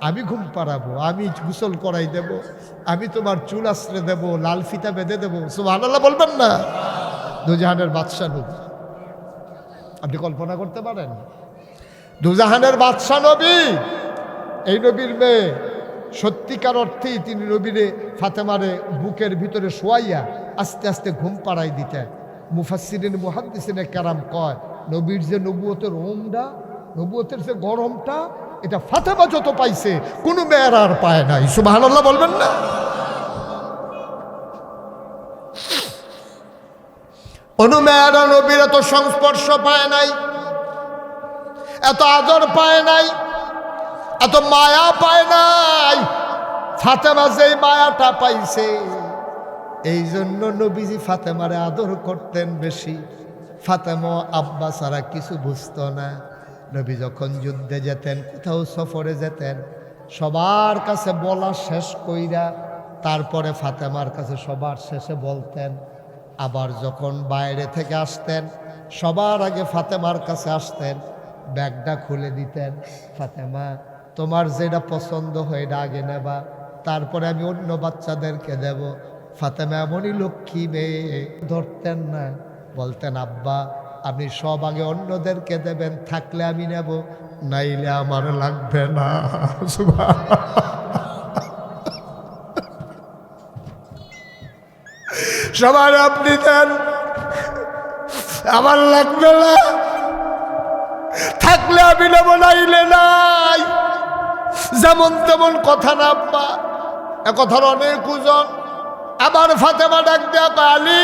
A: আমি ঘুম পাড়াবো, আমি গোসল করাই দেব, আমি তোমার চুল আশ্রে দেব, লাল ফিতা বেঁধে দেবো। সুবহানাল্লাহ বলবেন না? দুজাহানের বাদশাহ নবী, আপনি কল্পনা করতে পারেন? দুজাহানের বাদশাহ নবী, এই নবীর মেয়ে সত্যিকার অর্থেই তিনি নবীরে ফাতেমারে বুকের ভিতরে শোয়াইয়া আস্তে আস্তে ঘুম পাড়াই দিতেন। মুফাসসিরিন মুহাদ্দিসিনে কেরাম কয়, নবীর যে নবুয়তের ওমটা, নবুয়তের যে গরমটা, এটা ফাতেমা যত পাইছে কোনো মেয়ের আর পায় নাই। সুবহানাল্লাহ বলবেন না? কোনো মেয়েরা নবীর এত সংস্পর্শ পায় নাই, এত আদর পায় নাই, এত মায়া পায় নাই। ফাতেমা যেই মায়াটা পাইছে, এই জন্য নবীজি ফাতেমারে আদর করতেন বেশি। ফাতেমা আব্বা ছাড়া কিছু বুঝতো না। নবী যখন যুদ্ধে যেতেন, কোথাও সফরে যেতেন, সবার কাছে বলা শেষ কইরা তারপরে ফাতেমার কাছে সবার শেষে বলতেন। আবার যখন বাইরে থেকে আসতেন, সবার আগে ফাতেমার কাছে আসতেন, ব্যাগটা খুলে দিতেন, ফাতেমা তোমার যেটা পছন্দ হয় এটা আগে নেবা, তারপরে আমি অন্য বাচ্চাদেরকে দেব। ফাতেমা এমনই লক্ষ্মী মেয়ে, ধরতেন না, বলতেন আব্বা আপনি সব আগে অন্যদেরকে দেবেন, থাকলে আমি নেব, নাইলে আমার লাগবে না। সবার আপনি দেন, আমার লাগবে না, থাকলে আমি নেব, নাইলে নাই। যেমন তেমন কথা না আব্বা, এ কথার অনেক ওজন। আবার ফাতেমা ডাক দেয়া, আলী,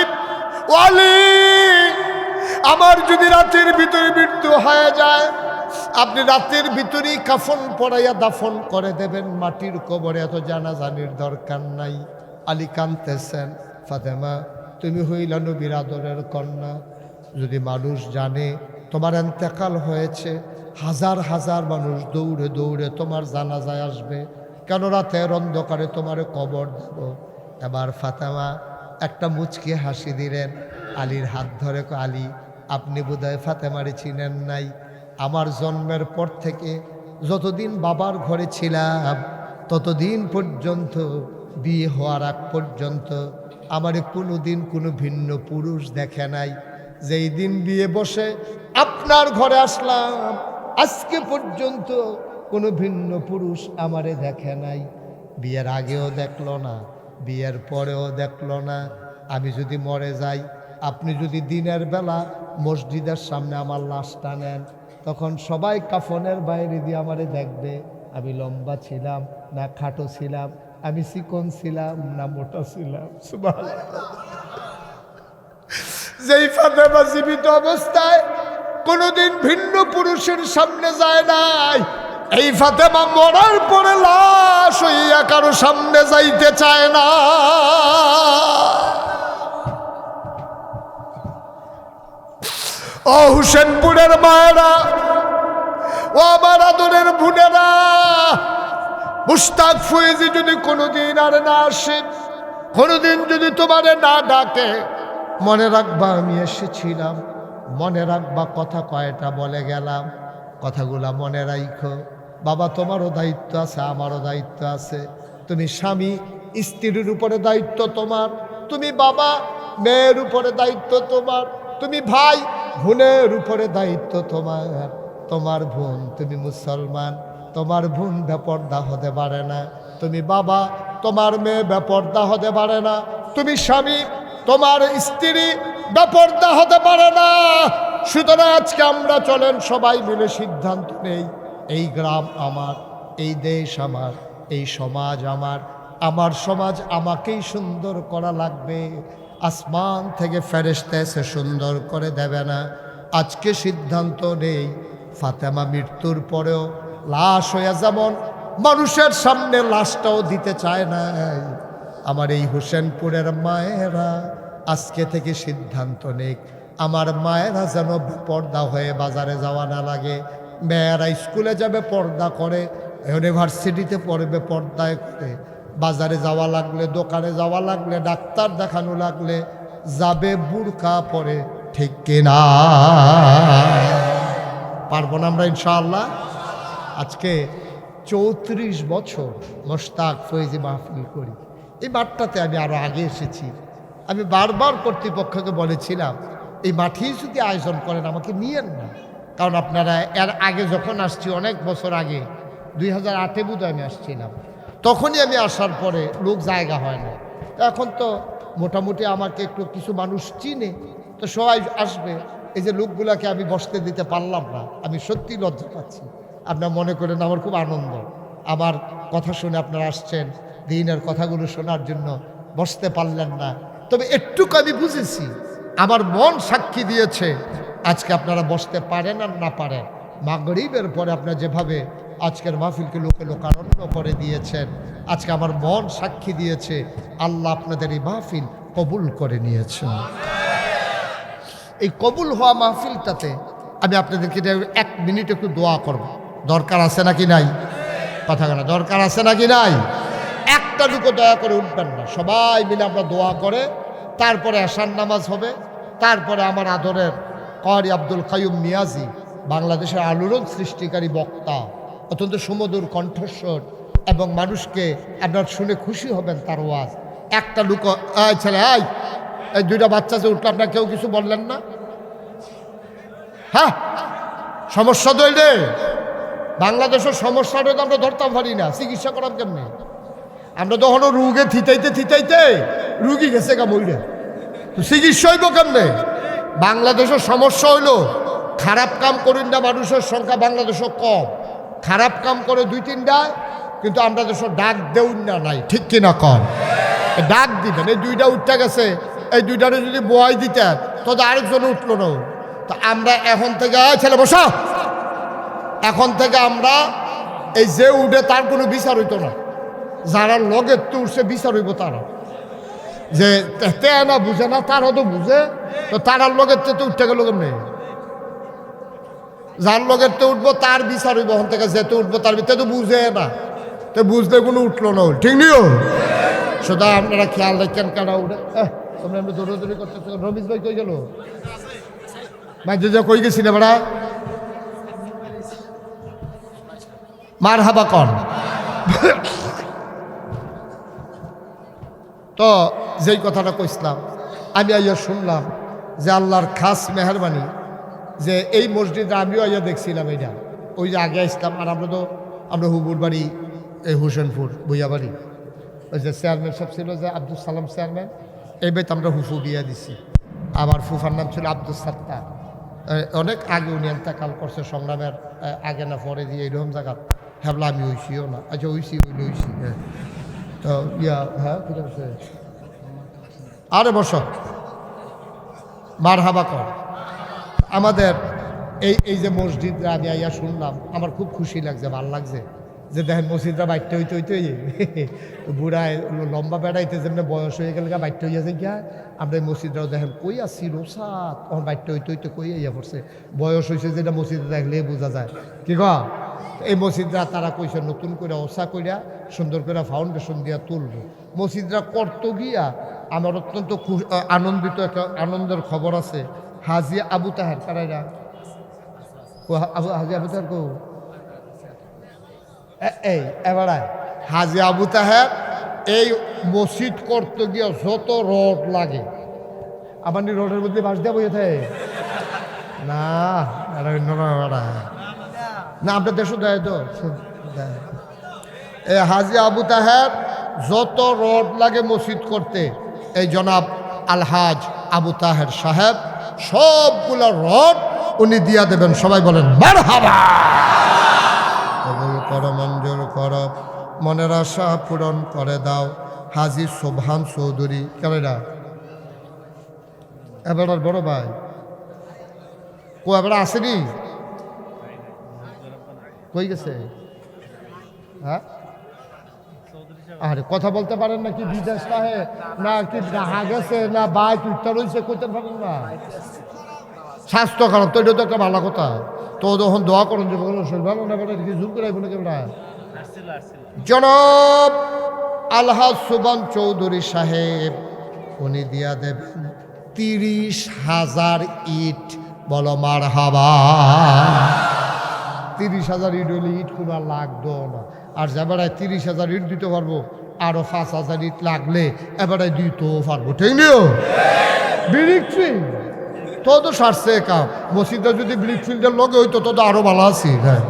A: ও আলী, আমার যদি রাতের ভিতরে মৃত্যু হয়ে যায়, আপনি রাতের ভিতরেই কাফন পরাইয়া দাফন করে দেবেন মাটির কবরে, এত জানাজানির দরকার নাই। আলী কাঁদতেছেন, ফাতেমা তুমি হইলা নবীর আদরের কন্যা, যদি মানুষ জানে তোমার ইন্তেকাল হয়েছে, হাজার হাজার মানুষ দৌড়ে দৌড়ে তোমার জানাজায় আসবে, কেন রাতের অন্ধকারে তোমার কবর দেব। এবার ফাতেমা একটা মুচকি হাসি দিলেন, আলীর হাত ধরে, আলী আপনি বোধহয় ফাতেমারে চিনেন নাই। আমার জন্মের পর থেকে যতদিন বাবার ঘরে ছিলাম, ততদিন পর্যন্ত, বিয়ে হওয়ার আগ পর্যন্ত আমারে কোনো দিন কোনো ভিন্ন পুরুষ দেখে নাই। যেই দিন বিয়ে বসে আপনার ঘরে আসলাম, আজকে পর্যন্ত কোনো ভিন্ন পুরুষ আমারে দেখে নাই। বিয়ের আগেও দেখলো না, বিয়ের পরেও দেখলো না। আমি যদি মরে যাই, আপনি যদি দিনের বেলা মসজিদের সামনে আমার লাশটা নেন, তখন সবাই কাফনের বাইরে দিয়ে আমারে দেখবে, আমি লম্বা ছিলাম না খাটো ছিলাম, আমি চিকন ছিলাম না মোটা ছিলাম। সুবহানাল্লাহ। যেই ফাতেমা জীবিত অবস্থায় কোনোদিন ভিন্ন পুরুষের সামনে যায় নাই, এই ফাতেমা মরার পরে লাশ হইয়া কারো সামনে যাইতে চায় না। ও হুসেনপুরের মায়েরা, ও আমার আদরের বোনেরা, মুশতাক ফয়েজি যদি কোনোদিন আর না আসে, কোনোদিন যদি তোমারে না ডাকে, মনে রাখবা আমি এসেছিলাম, মনে রাখবা কথা কয়টা বলে গেলাম, কথাগুলা মনে রাখো। বাবা তোমারও দায়িত্ব আছে, আমারও দায়িত্ব আছে। তুমি স্বামী, স্ত্রীর উপরে দায়িত্ব তোমার, তুমি বাবা, মেয়ের উপরে দায়িত্ব তোমার, তুমি ভাই, বোনের উপরে দায়িত্ব তোমার। তোমার বোন, তুমি মুসলমান, তোমার বোন বেপর্দা হতে পারে না। তুমি বাবা, তোমার মেয়ে বেপর্দা হতে পারে না। তুমি স্বামী, তোমার স্ত্রী বেপর্দা হতে পারে না। সুতরাং আজকে আমরা চলেন সবাই মিলে সিদ্ধান্ত নেই, এই গ্রাম আমার, এই দেশ আমার, এই সমাজ আমার, আমার সমাজ আমাকেই সুন্দর করা লাগবে। আসমান থেকে ফেরেশতা এসে সুন্দর করে দেবে না। আজকে সিদ্ধান্ত নেই, ফাতেমা মৃত্যুর পরেও লাশ হইয়া যেমন মানুষের সামনে লাশটাও দিতে চায় না, আমার এই হোসেনপুরের মায়েরা আজকে থেকে সিদ্ধান্ত নেক আমার মায়েরা যেন পর্দা হয়ে বাজারে যাওয়া না লাগে। মেয়েরা স্কুলে যাবে পর্দা করে, ইউনিভার্সিটিতে পড়বে পর্দায় করে, বাজারে যাওয়া লাগলে, দোকানে যাওয়া লাগলে, ডাক্তার দেখানো লাগলে যাবে বুরকা পরে। ঠিক কিনা? পারবো না আমরা ইনশাআল্লাহ? আজকে 34 বছর মোশতাক ফৈজি মাহফিল করি। এই মাঠটাতে আমি আরো আগে এসেছি। আমি বারবার কর্তৃপক্ষকে বলেছিলাম এই মাঠেই যদি আয়োজন করেন আমাকে নিয়েন না, কারণ আপনারা এর আগে যখন আসছি, অনেক বছর আগে 2008-এ বোধহয় আমি আসছিলাম, তখনই আমি আসার পরে লোক জায়গা হয় না। এখন তো মোটামুটি আমাকে একটু কিছু মানুষ চিনে, তো সবাই আসবে। এই যে লোকগুলাকে আমি বসতে দিতে পারলাম না, আমি সত্যি লজ্জা পাচ্ছি। আপনারা মনে করেন আমার খুব আনন্দ, আমার কথা শুনে আপনারা আসছেন, দিনের কথাগুলো শোনার জন্য, বসতে পারলেন না। তবে একটুকু আমি বুঝেছি, আমার মন সাক্ষী দিয়েছে আজকে আপনারা বসতে পারেন আর না পারেন। মাগরিবের পরে আপনারা যেভাবে আজকের মাহফিলকে লোকে লোকারণ্য করে দিয়েছেন, আজকে আমার মন সাক্ষী দিয়েছে আল্লাহ আপনাদের এই মাহফিল কবুল করে নিয়েছেন। এই কবুল হওয়া মাহফিলটাতে আমি আপনাদেরকে 1 মিনিট একটু দোয়া করব। দরকার আছে নাকি নাই? কথা বলা দরকার আছে নাকি নাই? একটা লুকো দয়া করে উঠবেন না, সবাই মিলে আমরা দোয়া করে তারপরে আশার নামাজ হবে। তারপরে আমার আদরের কারি আব্দুল কাইয়ুম নিয়াজি, বাংলাদেশের আলোড়ন সৃষ্টিকারী বক্তা, অত্যন্ত সুমধুর কণ্ঠস্বর এবং মানুষকে আপনার শুনে খুশি হবেন তার ওয়াজ। একটা লুকো ছেলে, এই 2টা বাচ্চা যে উঠলো, আপনার কেউ কিছু বললেন না? হ্যাঁ, সমস্যা তো এই রে, বাংলাদেশের সমস্যাটা তো আমরা ধরতাম পারি না। চিকিৎসা করাম কেমনি? আমরা তখন রোগে থিতাইতে রুগী গেছে গা মইরে, চিকিৎসা হইব কেমনে? বাংলাদেশের সমস্যা হইল খারাপ কাম করেন না, মানুষের সংখ্যা বাংলাদেশও কম, খারাপ কাম করে 2-3টায়, কিন্তু আমরা দেশের ডাক দেউন না নাই। ঠিক কিনা কম? ডাক দিবেন। এই 2টা উঠতে গেছে, এই 2টারে যদি বয় দিতেন তো আরেকজন উঠলো না। তো আমরা এখন থেকে ছেলে বসা, এখন থেকে আমরা এই যে উঠে তার কোনো বিচার হইতো না, যারা লগের তো উঠছে বিচার হইব তারা। যে তে না বুঝে না, তারা তো বুঝে, তো তারার লগের তো উঠতে গেল কেমনি? যার লগের তো উঠবো তার বিচার হইব। ওখান থেকে যেতে উঠবো তার ভিতরে তো বুঝে না, তো বুঝলে কোনো উঠলো না। ঠিক নিও, সেটা আপনারা খেয়াল রাখেন। কারা উঠে তোমরা আমরা দৌড়াদৌড়ি করতেছ। রমেশ ভাই কই গেল? ভাই যে কই গেছি না বেড়া, মার হাবা কর। তো যেই কথাটা কইছিলাম, আমি আইয়া শুনলাম যে আল্লাহর খাস মেহরবানি যে এই মসজিদে আমিও আইয়া দেখছিলাম এটা, ওই যে আগে আসতাম। আর আমরা হুবুর বাড়ি এই হোসেনপুর বইয়াবাড়ি, ওই যে চেয়ারম্যান সব ছিল যে আব্দুল সালাম চেয়ারম্যান, এই বেত আমরা হুফু বিয়া দিছি। আমার ফুফার নাম ছিল আব্দুল সাত্তার। অনেক আগে উনি এন্তাকাল করছে, সংগ্রামের আগে না পরে দিয়ে এইরকম জায়গা হ্যাবলা আমি হইছিও না। আচ্ছা হইছি হ্যাঁ। তো হ্যাঁ ঠিক আছে, আরে বস, মার হাবা কর। আমাদের এই যে মসজিদরা আমি আইয়া শুনলাম, আমার খুব খুশি লাগছে, ভাল লাগছে যে দেখেন মসজিদরা বাইরটা হইতে বুড়ায় লম্বা বেড়াইতে যেমন বয়স হয়ে গেলে বাইরটা হইয়া যায় গিয়া, আমরা এই মসজিদরাও দেখেন কই আসছি রোসাত, তখন বাইরটা হইতে কই আইয়া পড়ছে, বয়স হয়েছে যেটা মসজিদে দেখলে বোঝা যায়। কি ক এই মসজিদরা তারা কইছে নতুন করে ওসা কইরা সুন্দর করে ফাউন্ডেশন দিয়া তুলব। মসজিদরা করতে গিয়া আমার অত্যন্ত আনন্দিত, একটা আনন্দের খবর আছে। হাজি আবু তাহের কারাইরা, হাজি আবু তাহের কো এই এবারায় হাজি আবু তাহের এই মসজিদ করতে গিয়ে যত রড লাগে, আমার রোডের মধ্যে বাস দেওয়া বইয়ে থাকে না, না আপনার দেশও দেয় তো। এই হাজি আবু তাহের যত রড লাগে মসজিদ করতে, এই জনাব আলহাজ আবু তাহের সাহেব সবগুলো রড উনি দিয়া দেবেন। সবাই বলেন মারহাবা। কবুল করো, মঞ্জুর করো, মনের আশা পূরণ করে দাও। হাজি সোবহান চৌধুরী কেনা এবার বড় ভাই ও এবার আসেনি, কই গেছে? হ্যাঁ আরে কথা বলতে পারেন না কি বিদেশ তাহে না কি রাহা গেছে না বাই টুইটটা রয়েছে করতে পারেন না স্বাস্থ্য খারাপ তো এটা তো একটা ভালো কথা তো যখন দোয়া করেন যে শরীর ভালো না বলে জুম করে আইব না কেমন জনাব আলহাজ সুবহান চৌধুরী সাহেব উনি দিয়া দেবেন 30,000 ইট বলো মারহাবা 30,000 ইট হইলে ইট কোনো আর লাগতো না আর এবারে 30,000 ইট দিতে পারবো আরো 5,000 ইট লাগলে এবারে দিতেও পারবো ঠিক নিও ব্রিক ফিল্ড তো সারছে কাম মসজিদে যদি ব্রিক ফিল্ডের লগে হইতো তো আরো ভালো আছি হ্যাঁ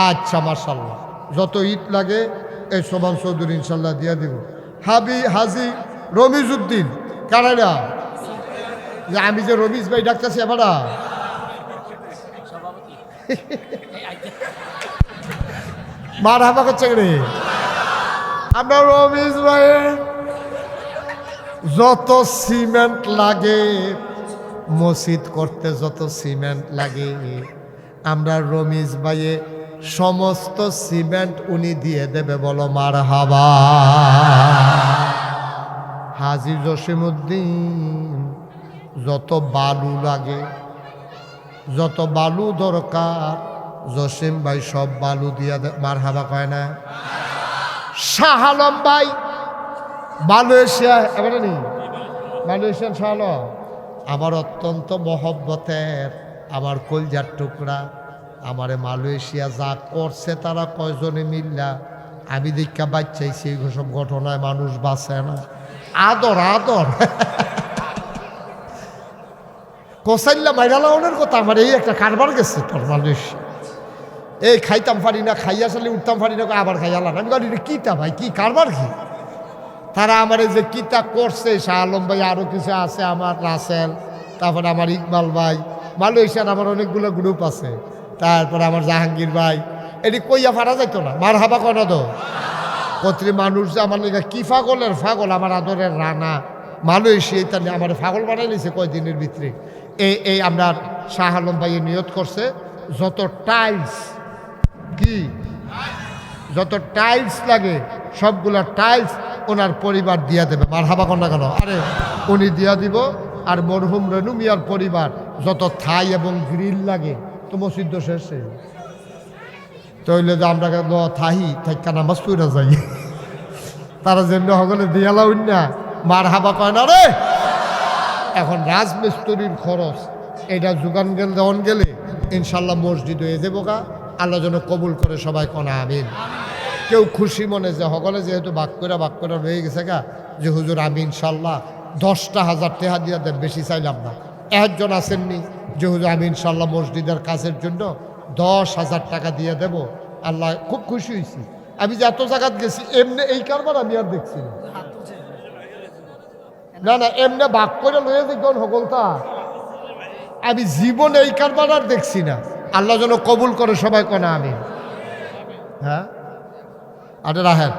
A: আচ্ছা মার্শাল্লাহ যত ইট লাগে এই সোমান চৌধুরী ইনশাল্লাহ দিয়া দিব হাজি রমিজউদ্দিন কারাইরা যে আমি যে রমিজ ভাই ডাকতেছি এবারা মার হাবা করছে রে আমরা রমিজ ভাই যত সিমেন্ট লাগে মসজিদ করতে যত সিমেন্ট লাগে আমরা রমিজ ভাইয়ে সমস্ত সিমেন্ট উনি দিয়ে দেবে বলো মার হাবা হাজি জসিমউদ্দিন যত বালু লাগে যত বালু দরকার জসিম ভাই সব বালু দিয়া মার হাবা কয় না শাহ আলম ভাই মালয়েশিয়া এবারে নি মালয়েশিয়ান শাহ আলম আমার অত্যন্ত মহব্বতের আমার কলজার টুকরা আমারে মালয়েশিয়া যা করছে তারা কয়জনে মিল্লা আমি দেখা বাচ্চাইছি সব ঘটনায় মানুষ বাঁচে না আদর আদর কোসাইল্লা মাইরালাউনের কথা আমার এই একটা কারবার গেছে তোর মালয়েশিয়া এই খাইতাম পারি না খাইয়া সালে উঠতাম পারি না আবার খাইয়ালাম আমি বলি কিতা ভাই কি কারবার কি তারা আমার যে কিতা করছে শাহ আলম ভাই আরও কিছু আছে আমার রাসেল তারপরে আমার ইকবাল ভাই মালয়েশিয়ার আমার অনেকগুলো গ্রুপ আছে তারপরে আমার জাহাঙ্গীর ভাই এটি কইয়া ফারা যাইতো না মার হাবা কনা দো কত্রী মানুষ যে আমার লেগে কি ফাগলের ফাগল আমার আদরের রানা মালয়েশিয়া তাহলে আমার ফাগল বানাই নিয়েছে কয়দিনের ভিতরে এই আমরা শাহ আলম ভাইয়ে নিয়ত করছে যত টাইলস কি যত টাইলস লাগে সবগুলা টাইলস ওনার পরিবার দিয়া দেবে মার হাবা কন্যা কেন আরে উনি দিয়া দিব আর মরহুম রেনু মিয়ার পরিবার যত থাই এবং গ্রিল লাগে তো মসজিদ শেষে তৈলে যে আমরা থাহি থাকা নামাজ পড়া যাই তারা যেন সকলে দিয়ালা উন্না মার হাবা কয় না রে এখন রাজমিস্ত্রির খরচ এটা যোগান গেল দেওয়ান গেলে ইনশাল্লাহ মসজিদ হয়ে যাবো গা আল্লাহ যেন কবুল করে সবাই কনা আমিন কেউ খুশি মনে যে সকলে যেহেতু বাক করে রয়ে গেছে গা যে হুজুর আমি ইনশাল্লাহ 10,000 টাকা দিয়া দেন বেশি চাইলাম না একজন আসেননি যে হুজুর আমি ইনশাল্লাহ মসজিদের কাজের জন্য 10,000 টাকা দিয়ে দেব আল্লাহ খুব খুশি হয়েছি আমি যে এত জায়গাত গেছি এমনি এই কারবার আমি আর দেখছি না না এমনি বাক করে লয়ে দেখুন সকলতা আমি জীবনে এই কারবার আর দেখছি না আল্লাহ যেন কবুল করে সবাই কনা আমি হ্যাঁ আরে রাহেন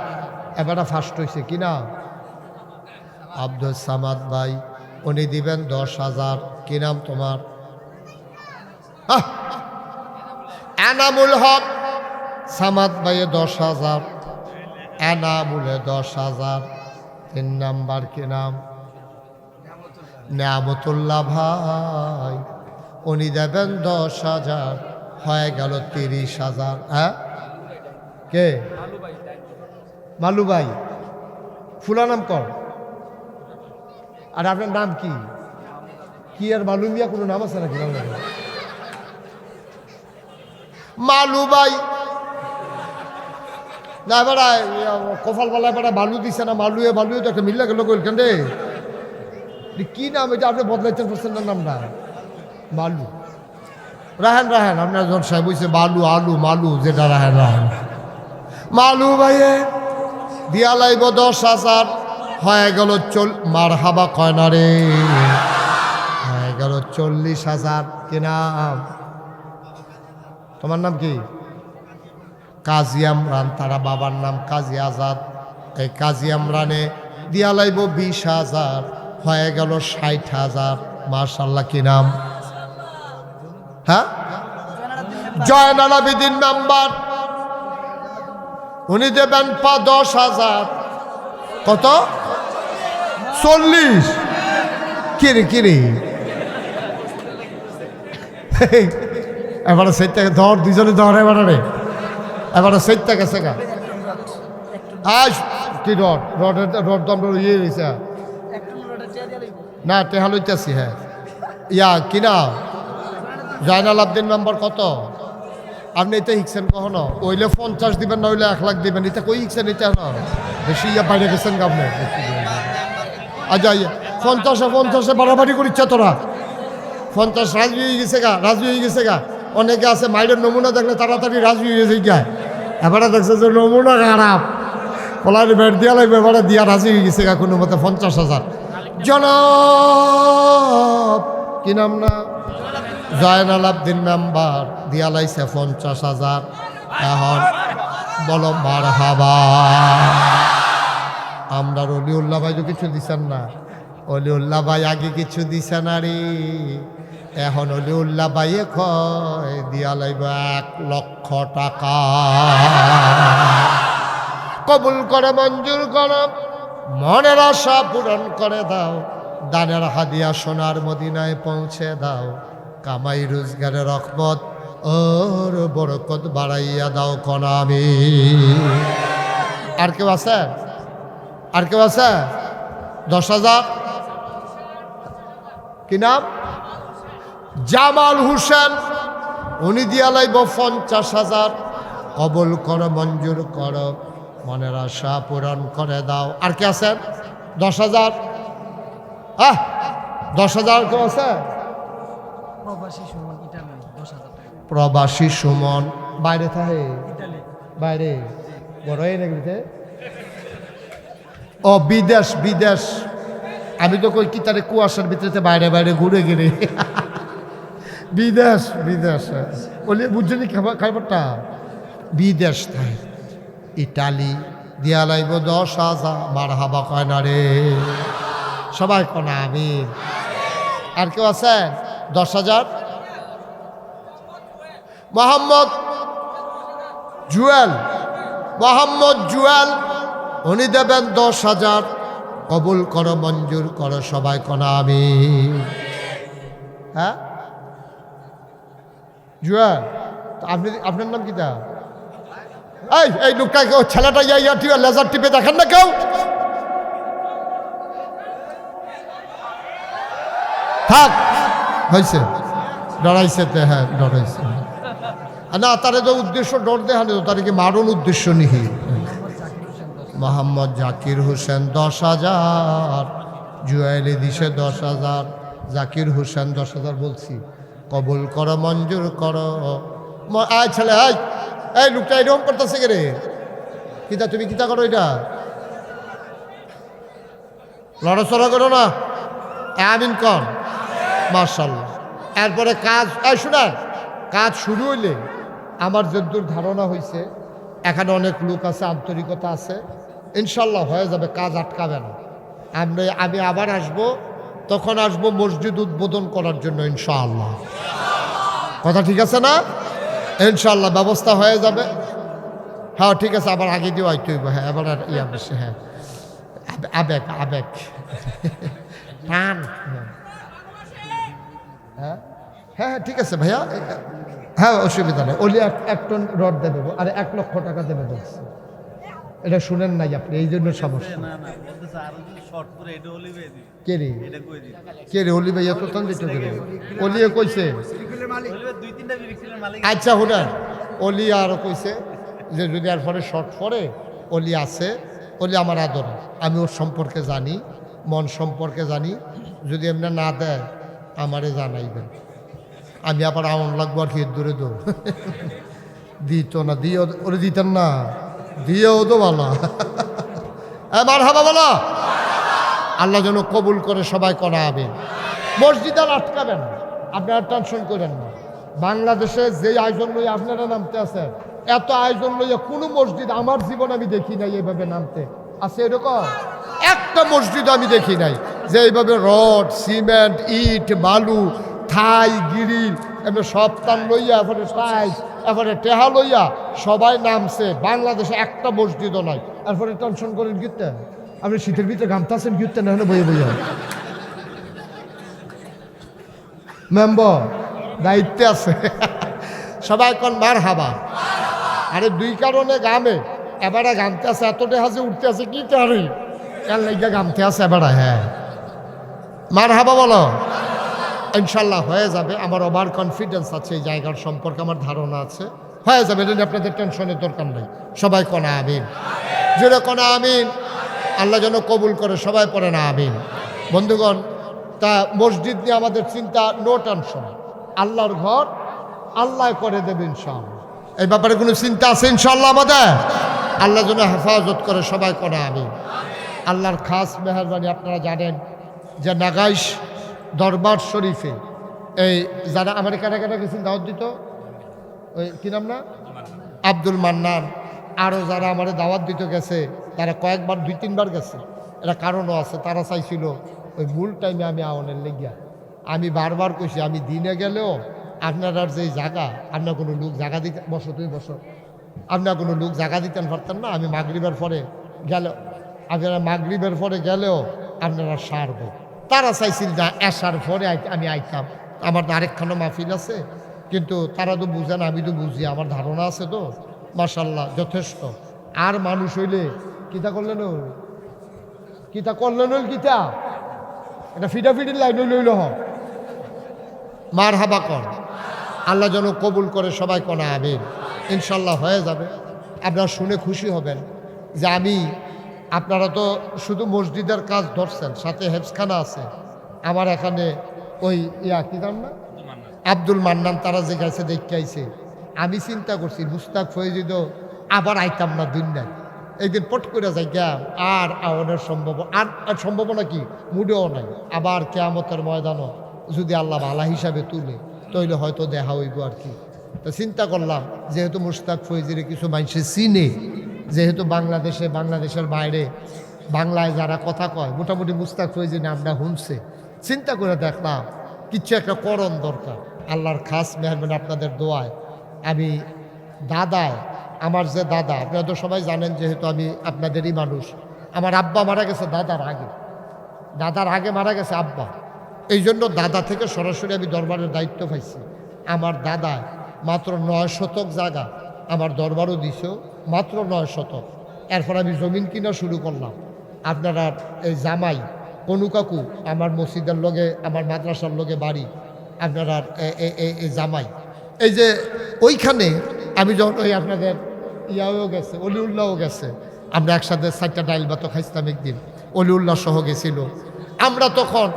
A: এবারটা ফার্স্ট হয়েছে কি না আব্দুল সামাদ ভাই উনি দিবেন 10,000 কি নাম তোমার এনামুল হক সামাদ ভাইয়ে 10,000 এনামুলে 10,000 3 নাম্বার কি নাম নিয়ামতুল্লাহ ভাই উনি দেবেন 10,000 হয়ে গেল 30,000 হ্যাঁ কে মালু ভাই ফুলা নাম কর আর আপনার নাম কি আর মালু মিয়া কোনো নাম আছে নাকি মালু ভাই না এবার কফাল পালা এবার বালু দিছে না বালুয়ে তো একটা মিল্লা গেল কেন রে কি নাম এটা আপনি বদলাইতে পারছেন না নামটা বালু রাহেন আপনার জন সাহেব হয়েছে বালু আলু মালু যেটা রাহেন মালু ভাইয়ে দিয়া লাইব 10,000 হয়ে গেল মার হাবা কয় না রে হয়ে গেল 40,000 কি নাম তোমার নাম কি কাজী আমরান তারা বাবার নাম কাজী আজাদ এই কাজী আমরানে দিয়া লাইব 20,000 হয়ে গেল 60,000 মাশাআল্লাহ কি নাম হ্যাঁ জয়নাল আবেদিন নাম্বার উনি দেবেন 10,000। কত? 40। কিরে এবারে সেইটা ধর, দুজনে ধর এবারে সেইটা গেছে গা। আজ কি রড দাম ইয়ে রয়েছে না, টেহা লইতেছি। হ্যাঁ ইয়া কিনা জয়নাল আবদিন মেম্বার কত? আপনি এটা শিখছেন কখনো? ওইলে 50 দিবেন, না হইলে 1 লাখ দিবেন। এটা কই শিখছেন? এটা না বেশি ইয়া বাইরে গেছেন গা আপনি। আচ্ছা 50-50 বাড়াবাড়ি করিচ্ছে তোরা। 50 রাজি হয়ে গেছে গা। অনেকে আছে মাইরের নমুনা দেখলে তাড়াতাড়ি রাজি হয়ে যায় গা। এবারে দেখছে যে নমুনা খারাপ, কলার বেড দিয়া লাগবে, এবারে দিয়া রাজি হয়ে গেছে গা কোনো মতে 50,000। জনাব কি নাম না, জয়নাল আবদিন মেম্বার দিয়া লাইছে 50,000। এখন বলো মারহাবা। আমরা অলিউল্লাহ ভাই তো কিছু দিছেন না, অলিউল্লাহ ভাই আগে কিছু দিছে না রে। এখন অলিউল্লাহ ভাইয়ে কয় দিয়া লাইব 1 লক্ষ টাকা। কবুল করে, মঞ্জুর করো, মনের আশা পূরণ করে দাও। দানের হাদিয়া সোনার মদিনায় পৌঁছে দাও। কামাই রোজগারের রহমত ওর বরকত বাড়াইয়া দাও কনামি। আর কেউ আছে? 10,000। কি নাম? জামাল হোসেন। উনি দিয়া লাইব 50,000। কবুল করো, মঞ্জুর করো, মনের আশা পূরণ করে দাও। আর কে আছেন? 10,000। 10,000 কেউ আছে? প্রবাসী সুমন বাইরে থাকে, বাইরে বড় নাকি? ও বিদেশ। আমি তো কই কি তারে কুয়াশার ভিতরে বাইরে ঘুরে গেলে বিদেশ বলে বুঝছেনি খাবারটা বিদেশ থাকে। ইটালি দিয়া লাইব 10,000। মারহাবা কয় না রে, সবাই কনা আমি। আর কেউ আছে? 10,000। মোহাম্মদ জুয়েল, উনি দেবেন 10,000। কবুল করো, মঞ্জুর করো, সবাই কনা আমি। হ্যাঁ জুয়েল, আপনার নাম কিটা? এই লোকটা ছেলেটা ইয়া লেজার টিপে দেখেন না কেউ? থাক হয়েছে, ডরাইছে। হ্যাঁ ডরাইছে না, তারে তো উদ্দেশ্য ডর দেখানো, তার কি মারণ উদ্দেশ্য নিহি। মোহাম্মদ জাকির হোসেন 10,000। জুয়েলি দিছে 10,000। জাকির হোসেন 10,000 বলছি। কবুল করো, মঞ্জুর করো। আয় ছেলে, এই লোকটা এরকম করতেছে কে রে? কিতা তুমি কিতা করো? এটা লড়াচড়া করো না, আমিন কর। মাশাআল্লাহ। এরপরে কাজ শোনার কাজ শুরু হইলে আমার যদ্দূর ধারণা হয়েছে এখানে অনেক লোক আছে, আন্তরিকতা আছে, ইনশাল্লাহ হয়ে যাবে, কাজ আটকাবে না। আমি আবার আসব, তখন আসব মসজিদ উদ্বোধন করার জন্য ইনশাআল্লাহ। কথা ঠিক আছে না? ইনশাআল্লাহ ব্যবস্থা হয়ে যাবে। হ্যাঁ ঠিক আছে, আবার আগে দিয়ে আইতে হইব। হ্যাঁ এবার আর ইয়া বেশি। হ্যাঁ আবেগ টান। হ্যাঁ ঠিক আছে ভাইয়া, হ্যাঁ অসুবিধা নেই। ওলি 1 টন রড দেবে আর 1 লক্ষ টাকা দেবে বলছে। এটা শুনেন নাই আপনি, এই জন্য সমস্যা। কে রে অলি ভাই? এত টান দিতে দেবে? অলিয়ে কইছে। আচ্ছা শুনেন, অলি আরও কইছে যে যদি আর পরে শর্ট পরে অলি আছে, অলি আমার আদর, আমি ওর সম্পর্কে জানি, মন সম্পর্কে জানি। যদি এমনি না দেয় আমারে জানাইবেন, আমি আবার আমন লাগবো আর কি দূরে দিত না, দিয়ে ওরে দিতেন না, দিয়েও তো ভালো। মারহাবা বলো। আল্লাহ যেন কবুল করে, সবাই করা হবে। মসজিদ আর আটকাবেন, আপনারা টেনশন করেন না। বাংলাদেশে যে আয়োজন লইয়া আপনারা নামতে আছেন, এত আয়োজন লইয়া কোনো মসজিদ আমার জীবন আমি দেখি নাই এইভাবে নামতে আছে। এরকম একটা মসজিদ আমি দেখি নাই যে এইভাবে রড, সিমেন্ট, ইট, বালু, থাই, গিরিল এমনি সব টান লইয়া টাইস এবারে টেহা লইয়া সবাই নামছে, বাংলাদেশে একটা মসজিদও নাই। এরপরে টেনশন করেন গিতে, আপনি শীতের ভিতরে গামতাছেন গিতে না হলে বইয়ে বইয়া মেম্বর দায়িত্বে আছে সবাই কোন মার হাবা। আরে দুই কারণে গামে, এবারে গামতে আছে, এত টেহাজে উঠতে আছে কি তারি কাল লাইগা গামতে আছে এবারে। হ্যাঁ মার হাবা বলো, ইনশাল্লাহ হয়ে যাবে। আমার ওভার কনফিডেন্স আছে, এই জায়গার সম্পর্কে আমার ধারণা আছে, হয়ে যাবে। এটা নিয়ে আপনাদের টেনশনের দরকার নেই। সবাই কোনা আমিন, জোরে কোনা আমিন। আল্লাহ যেন কবুল করে, সবাই পড়ে না আমিন। বন্ধুগণ, তা মসজিদ নিয়ে আমাদের চিন্তা, নো টেনশন। আল্লাহর ঘর আল্লাহ করে দেবে ইনশাআল্লাহ। এই ব্যাপারে কোনো চিন্তা আছে ইনশাআল্লাহ আমাদের? আল্লাহ যেন হেফাজত করে, সবাই কোনা আমিন। আল্লাহর খাস মেহরবানি, আপনারা জানেন যে নাগাইশ দরবার শরীফে এই যারা আমেরিকার কাটা গেছেন দাওয়াত দিত, ওই কী নাম না, আব্দুল মান্নান, আরও যারা আমার দাওয়াত দিতে গেছে তারা কয়েকবার 2-3বার গেছে। এটা কারণও আছে, তারা চাইছিল ওই মূল টাইমে আমি আওয়ানের লেগিয়া। আমি বারবার কইছি আমি দিনে গেলেও আপনার আর যেই জায়গা, আপনার কোনো লোক জায়গা দিতে, বসো তুমি বসো, আপনার কোনো লোক জায়গা দিতেন পারতেন না। আমি মাগরিবের পরে গেল, আপনারা মাগরিবের পরে গেলেও আপনারা সারব। তারা চাইছিল না এসার পরে আমি আইতাম, আমার আরেকখানা মাহফিল আছে, কিন্তু তারা তো বুঝে না, আমি তো বুঝি, আমার ধারণা আছে তো। মাশাল্লাহ যথেষ্ট। আর মানুষ হইলে কিতা করলেন, কিতা করলেন, কিতা এটা ফিটাফিটির লাইন লইল হ মার হাবা কর। আল্লাহ যেন কবুল করে, সবাই কোনা আমিন। ইনশাল্লাহ হয়ে যাবে। আপনারা শুনে খুশি হবেন যে আমি, আপনারা তো শুধু মসজিদের কাজ ধরছেন, সাথে হেফসখানা আছে। আমার এখানে ওই কি নাম না, আব্দুল মান্নান, তারা যে গেছে দেখতে আইছে। আমি চিন্তা করছি মুস্তাক ফয়েজিদ আবার আইতাম না দুনিয়ায়, একদিন পট করে যাই গা, আর আওয়ানের আর সম্ভাবনা কি মুডেও নাই। আবার কেয়ামতের ময়দানও যদি আল্লাহ ভালা হিসাবে তুলে তৈলে হয়তো দেখা হইব আর কি। তো চিন্তা করলাম যেহেতু মুস্তাক ফয়েজির কিছু মানুষে চিনে, যেহেতু বাংলাদেশের বাইরে বাংলায় যারা কথা কয় মোটামুটি মুস্তাক ফয়েজির নামটা শুনছে, চিন্তা করে দেখলাম কিছু একটা করণ দরকার। আল্লাহর খাস মেহরবানি, আপনাদের দোয়ায় আমি দাদায়, আমার যে দাদা, আপনারা তো সবাই জানেন যেহেতু আমি আপনাদেরই মানুষ, আমার আব্বা মারা গেছে দাদার আগে মারা গেছে আব্বা। এই জন্য দাদা থেকে সরাসরি আমি দরবারের দায়িত্ব পাইছি। আমার দাদা মাত্র 9 শতক জায়গা আমার দরবারও দিছে, মাত্র 9 শতক। এরপর আমি জমিন কিনা শুরু করলাম। আপনারা এই জামাই কনু কাকু, আমার মসজিদের লগে, আমার মাদ্রাসার লগে বাড়ি, আপনারা এই জামাই, এই যে ওইখানে আমি যখন ওই আপনাদের ইয়াও গেছে, অলিউল্লাহও গেছে, আমরা একসাথে 4টা ডাইল ভাতও খাইছিলাম একদিন, অলিউল্লাহ সহ গেছিল। আমরা তখন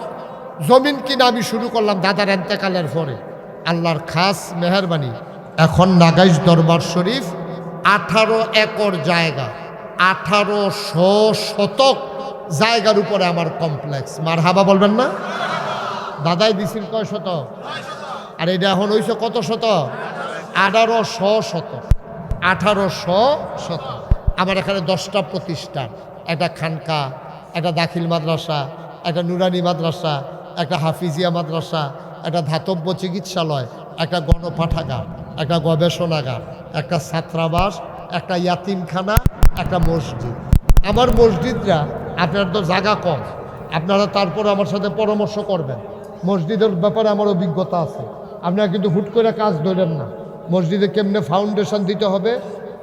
A: জমিন কিনা আমি শুরু করলাম দাদার এন্তেকালের পরে। আল্লাহর খাস মেহরবানি, এখন নাগাইশ দরবার শরীফ 18 একর জায়গা, 1800 শতক জায়গার উপরে আমার কমপ্লেক্স। মার হাবা বলবেন না? দাদাই দিছিল কয় শতক, আর এটা এখন হইছে কত শতক? 1800 শতক। 1800 শতক। আমার এখানে 10টা প্রতিষ্ঠান, একটা খানকা, একটা দাখিল মাদ্রাসা, একটা নুরানি মাদ্রাসা, একটা হাফিজিয়া মাদ্রাসা, একটা ধাতব্য চিকিৎসালয়, একটা গণপাঠাগার, একটা গবেষণাগার, একটা ছাত্রাবাস, একটা ইয়াতিমখানা, একটা মসজিদ। আমার মসজিদরা, আপনার তো জায়গা কম, আপনারা তারপর আমার সাথে পরামর্শ করবেন। মসজিদের ব্যাপারে আমার অভিজ্ঞতা আছে, আপনারা কিন্তু হুট করে কাজ ধরেন না। মসজিদে কেমনে ফাউন্ডেশন দিতে হবে,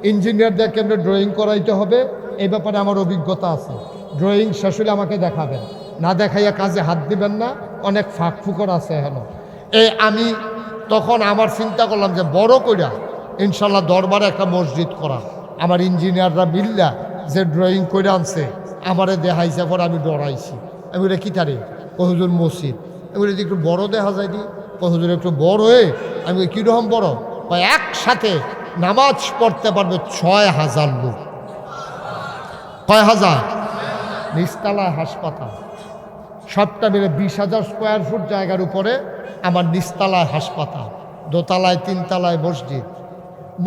A: ইঞ্জিনিয়ারদের কেমনে ড্রয়িং করাইতে হবে, এই ব্যাপারে আমার অভিজ্ঞতা আছে। ড্রয়িং শেষ হলে আমাকে দেখাবেন, না দেখাইয়া কাজে হাত দিবেন না, অনেক ফাঁক ফুকর আছে এখন। আমি তখন আমার চিন্তা করলাম যে বড় কইরা ইনশাল্লাহ দরবারে একটা মসজিদ করা। আমার ইঞ্জিনিয়াররা মিল্লা যে ড্রয়িং করে আনছে আমারে দেখাইছে, পর আমি ডরাইছি। আমি বলে কী তারে? ও হুজুর মসজিদ। আমি বলি একটু বড় দেখা যায়নি। ও হুজুর একটু বড় হয়ে, আমি কীরকম বড়? একসাথে নামাজ পড়তে পারবে 6000 লোক। কয় হাজার? নিচতলায় হাসপাতাল, সবটা মিলে 20,000 স্কোয়ার ফুট জায়গার উপরে আমার নিচতলায় হাসপাতাল, দোতলায় 3তলায় মসজিদ।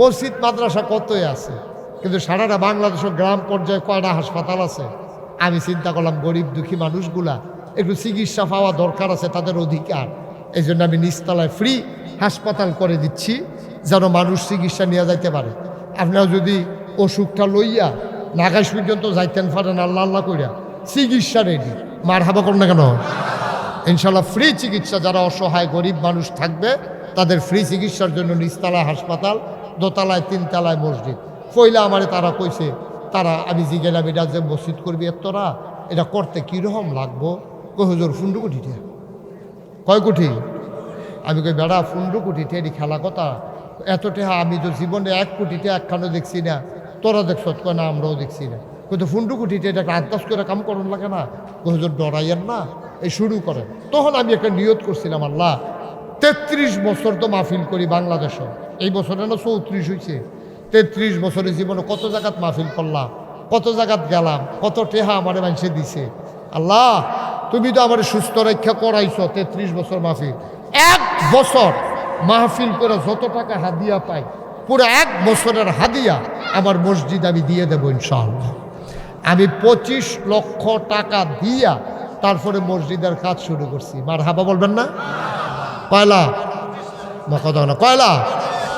A: মসজিদ মাদ্রাসা কতই আছে, কিন্তু সারাটা বাংলাদেশের গ্রাম পর্যায়ে কয়টা হাসপাতাল আছে? আমি চিন্তা করলাম গরিব দুঃখী মানুষগুলা একটু চিকিৎসা পাওয়া দরকার আছে, তাদের অধিকার। এই জন্য আমি নিচতলায় ফ্রি হাসপাতাল করে দিচ্ছি, যেন মানুষ চিকিৎসা নিয়ে যাইতে পারে। আপনারা যদি অসুখটা লইয়া নাগাইশ পর্যন্ত যাইতেন পারেন আল্লাহ আল্লাহ কইরা, চিকিৎসা রেডি, মার হাবা করেন না কেন? ইনশাল্লাহ ফ্রি চিকিৎসা। যারা অসহায় গরিব মানুষ থাকবে তাদের ফ্রি চিকিৎসার জন্য নিচতলায় হাসপাতাল, দোতলায় তিনতলায় মসজিদ। পয়লা আমারে তারা কইছে, তারা আমি জিগেলাম এটা যে মসজিদ করবি তোরা, এটা করতে কীরকম লাগবো? কই হুজুর 15 কোটি টাকা। কয় কোটি? আমি কই বেড়া 15 কোটি টাকা এটি খেলা কথা, এত টাকা আমি তো জীবনে 1 কোটি টাকা একখানো দেখছি না, তোরা দেখছ? কয় না আমরাও দেখছি না। কিন্তু 15 কোটি টাকা এটা আন্দাজ করে কাম করুন লাগে না? কই হুজুর ডরাইয়েন না, এই শুরু করেন। তখন আমি একটা নিয়ত করছিলাম, আল্লাহ 33 বছর তো মাহফিল করি বাংলাদেশে, এই বছরে না 34 হয়েছে। 33 বছরের জীবনে কত জায়গাত মাহফিল করলাম, কত জায়গাত গেলাম, কত টেহা আমারে মানুষে দিছে। আল্লাহ তুমি তো আমার সুস্থ রক্ষা করাইছো 33 বছর মাহফিল। 1 বছর মাহফিল করে যত টাকা হাদিয়া পাই, পুরো 1 বছরের হাদিয়া আমার মসজিদ আমি দিয়ে দেবো ইনশাআল্লাহ। আমি 25 লক্ষ টাকা দিয়া তারপরে মসজিদের কাজ শুরু করছি। মার হাবা বলবেন না? কয়লা কথা না, কয়লা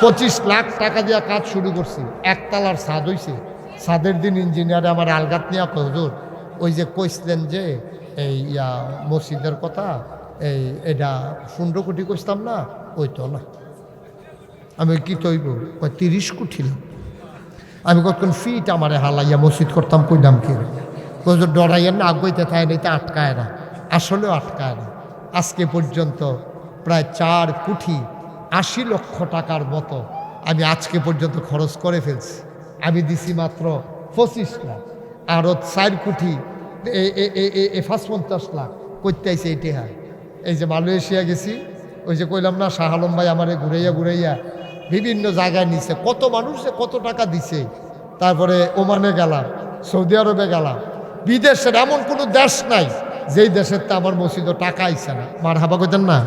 A: 25 লাখ টাকা দিয়া কাজ শুরু করছি। একতলার ছাদ হইছে। ছাদের দিন ইঞ্জিনিয়ারে আমার আলগাত নিয়ে হুজুর ওই যে কইছিলেন যে এই মসজিদের কথা, এটা 15 কোটি কইতাম না, ওই তো না। আমি কি তৈব? 30 কোটি। আমি কতক্ষণ ফিট আমারে হালাইয়া মসজিদ করতাম, কইলাম কি হুজুর ডরাইয়ের না, আগুইতে থাকে না, এটা আটকায় না, আসলেও আটকায় না। আজকে পর্যন্ত প্রায় 4 কোটি 80 লক্ষ টাকার মতো আমি আজকে পর্যন্ত খরচ করে ফেলছি। আমি দিছি মাত্র 25 লাখ, আরও 4 কোটি 50 লাখ করতে আইছে। এইটি হয় এই যে মালয়েশিয়া গেছি, ওই যে কইলাম না শাহ আলম ভাই আমারে ঘুরাইয়া ঘুরাইয়া বিভিন্ন জায়গায় নিছে, কত মানুষ যে কত টাকা দিছে। তারপরে ওমানে গেলাম, সৌদি আরবে গেলাম, বিদেশের এমন কোনো দেশ নাই যেই দেশের তা আমার মসজিদও টাকা আইছে না। মার হাবা কইতেন না?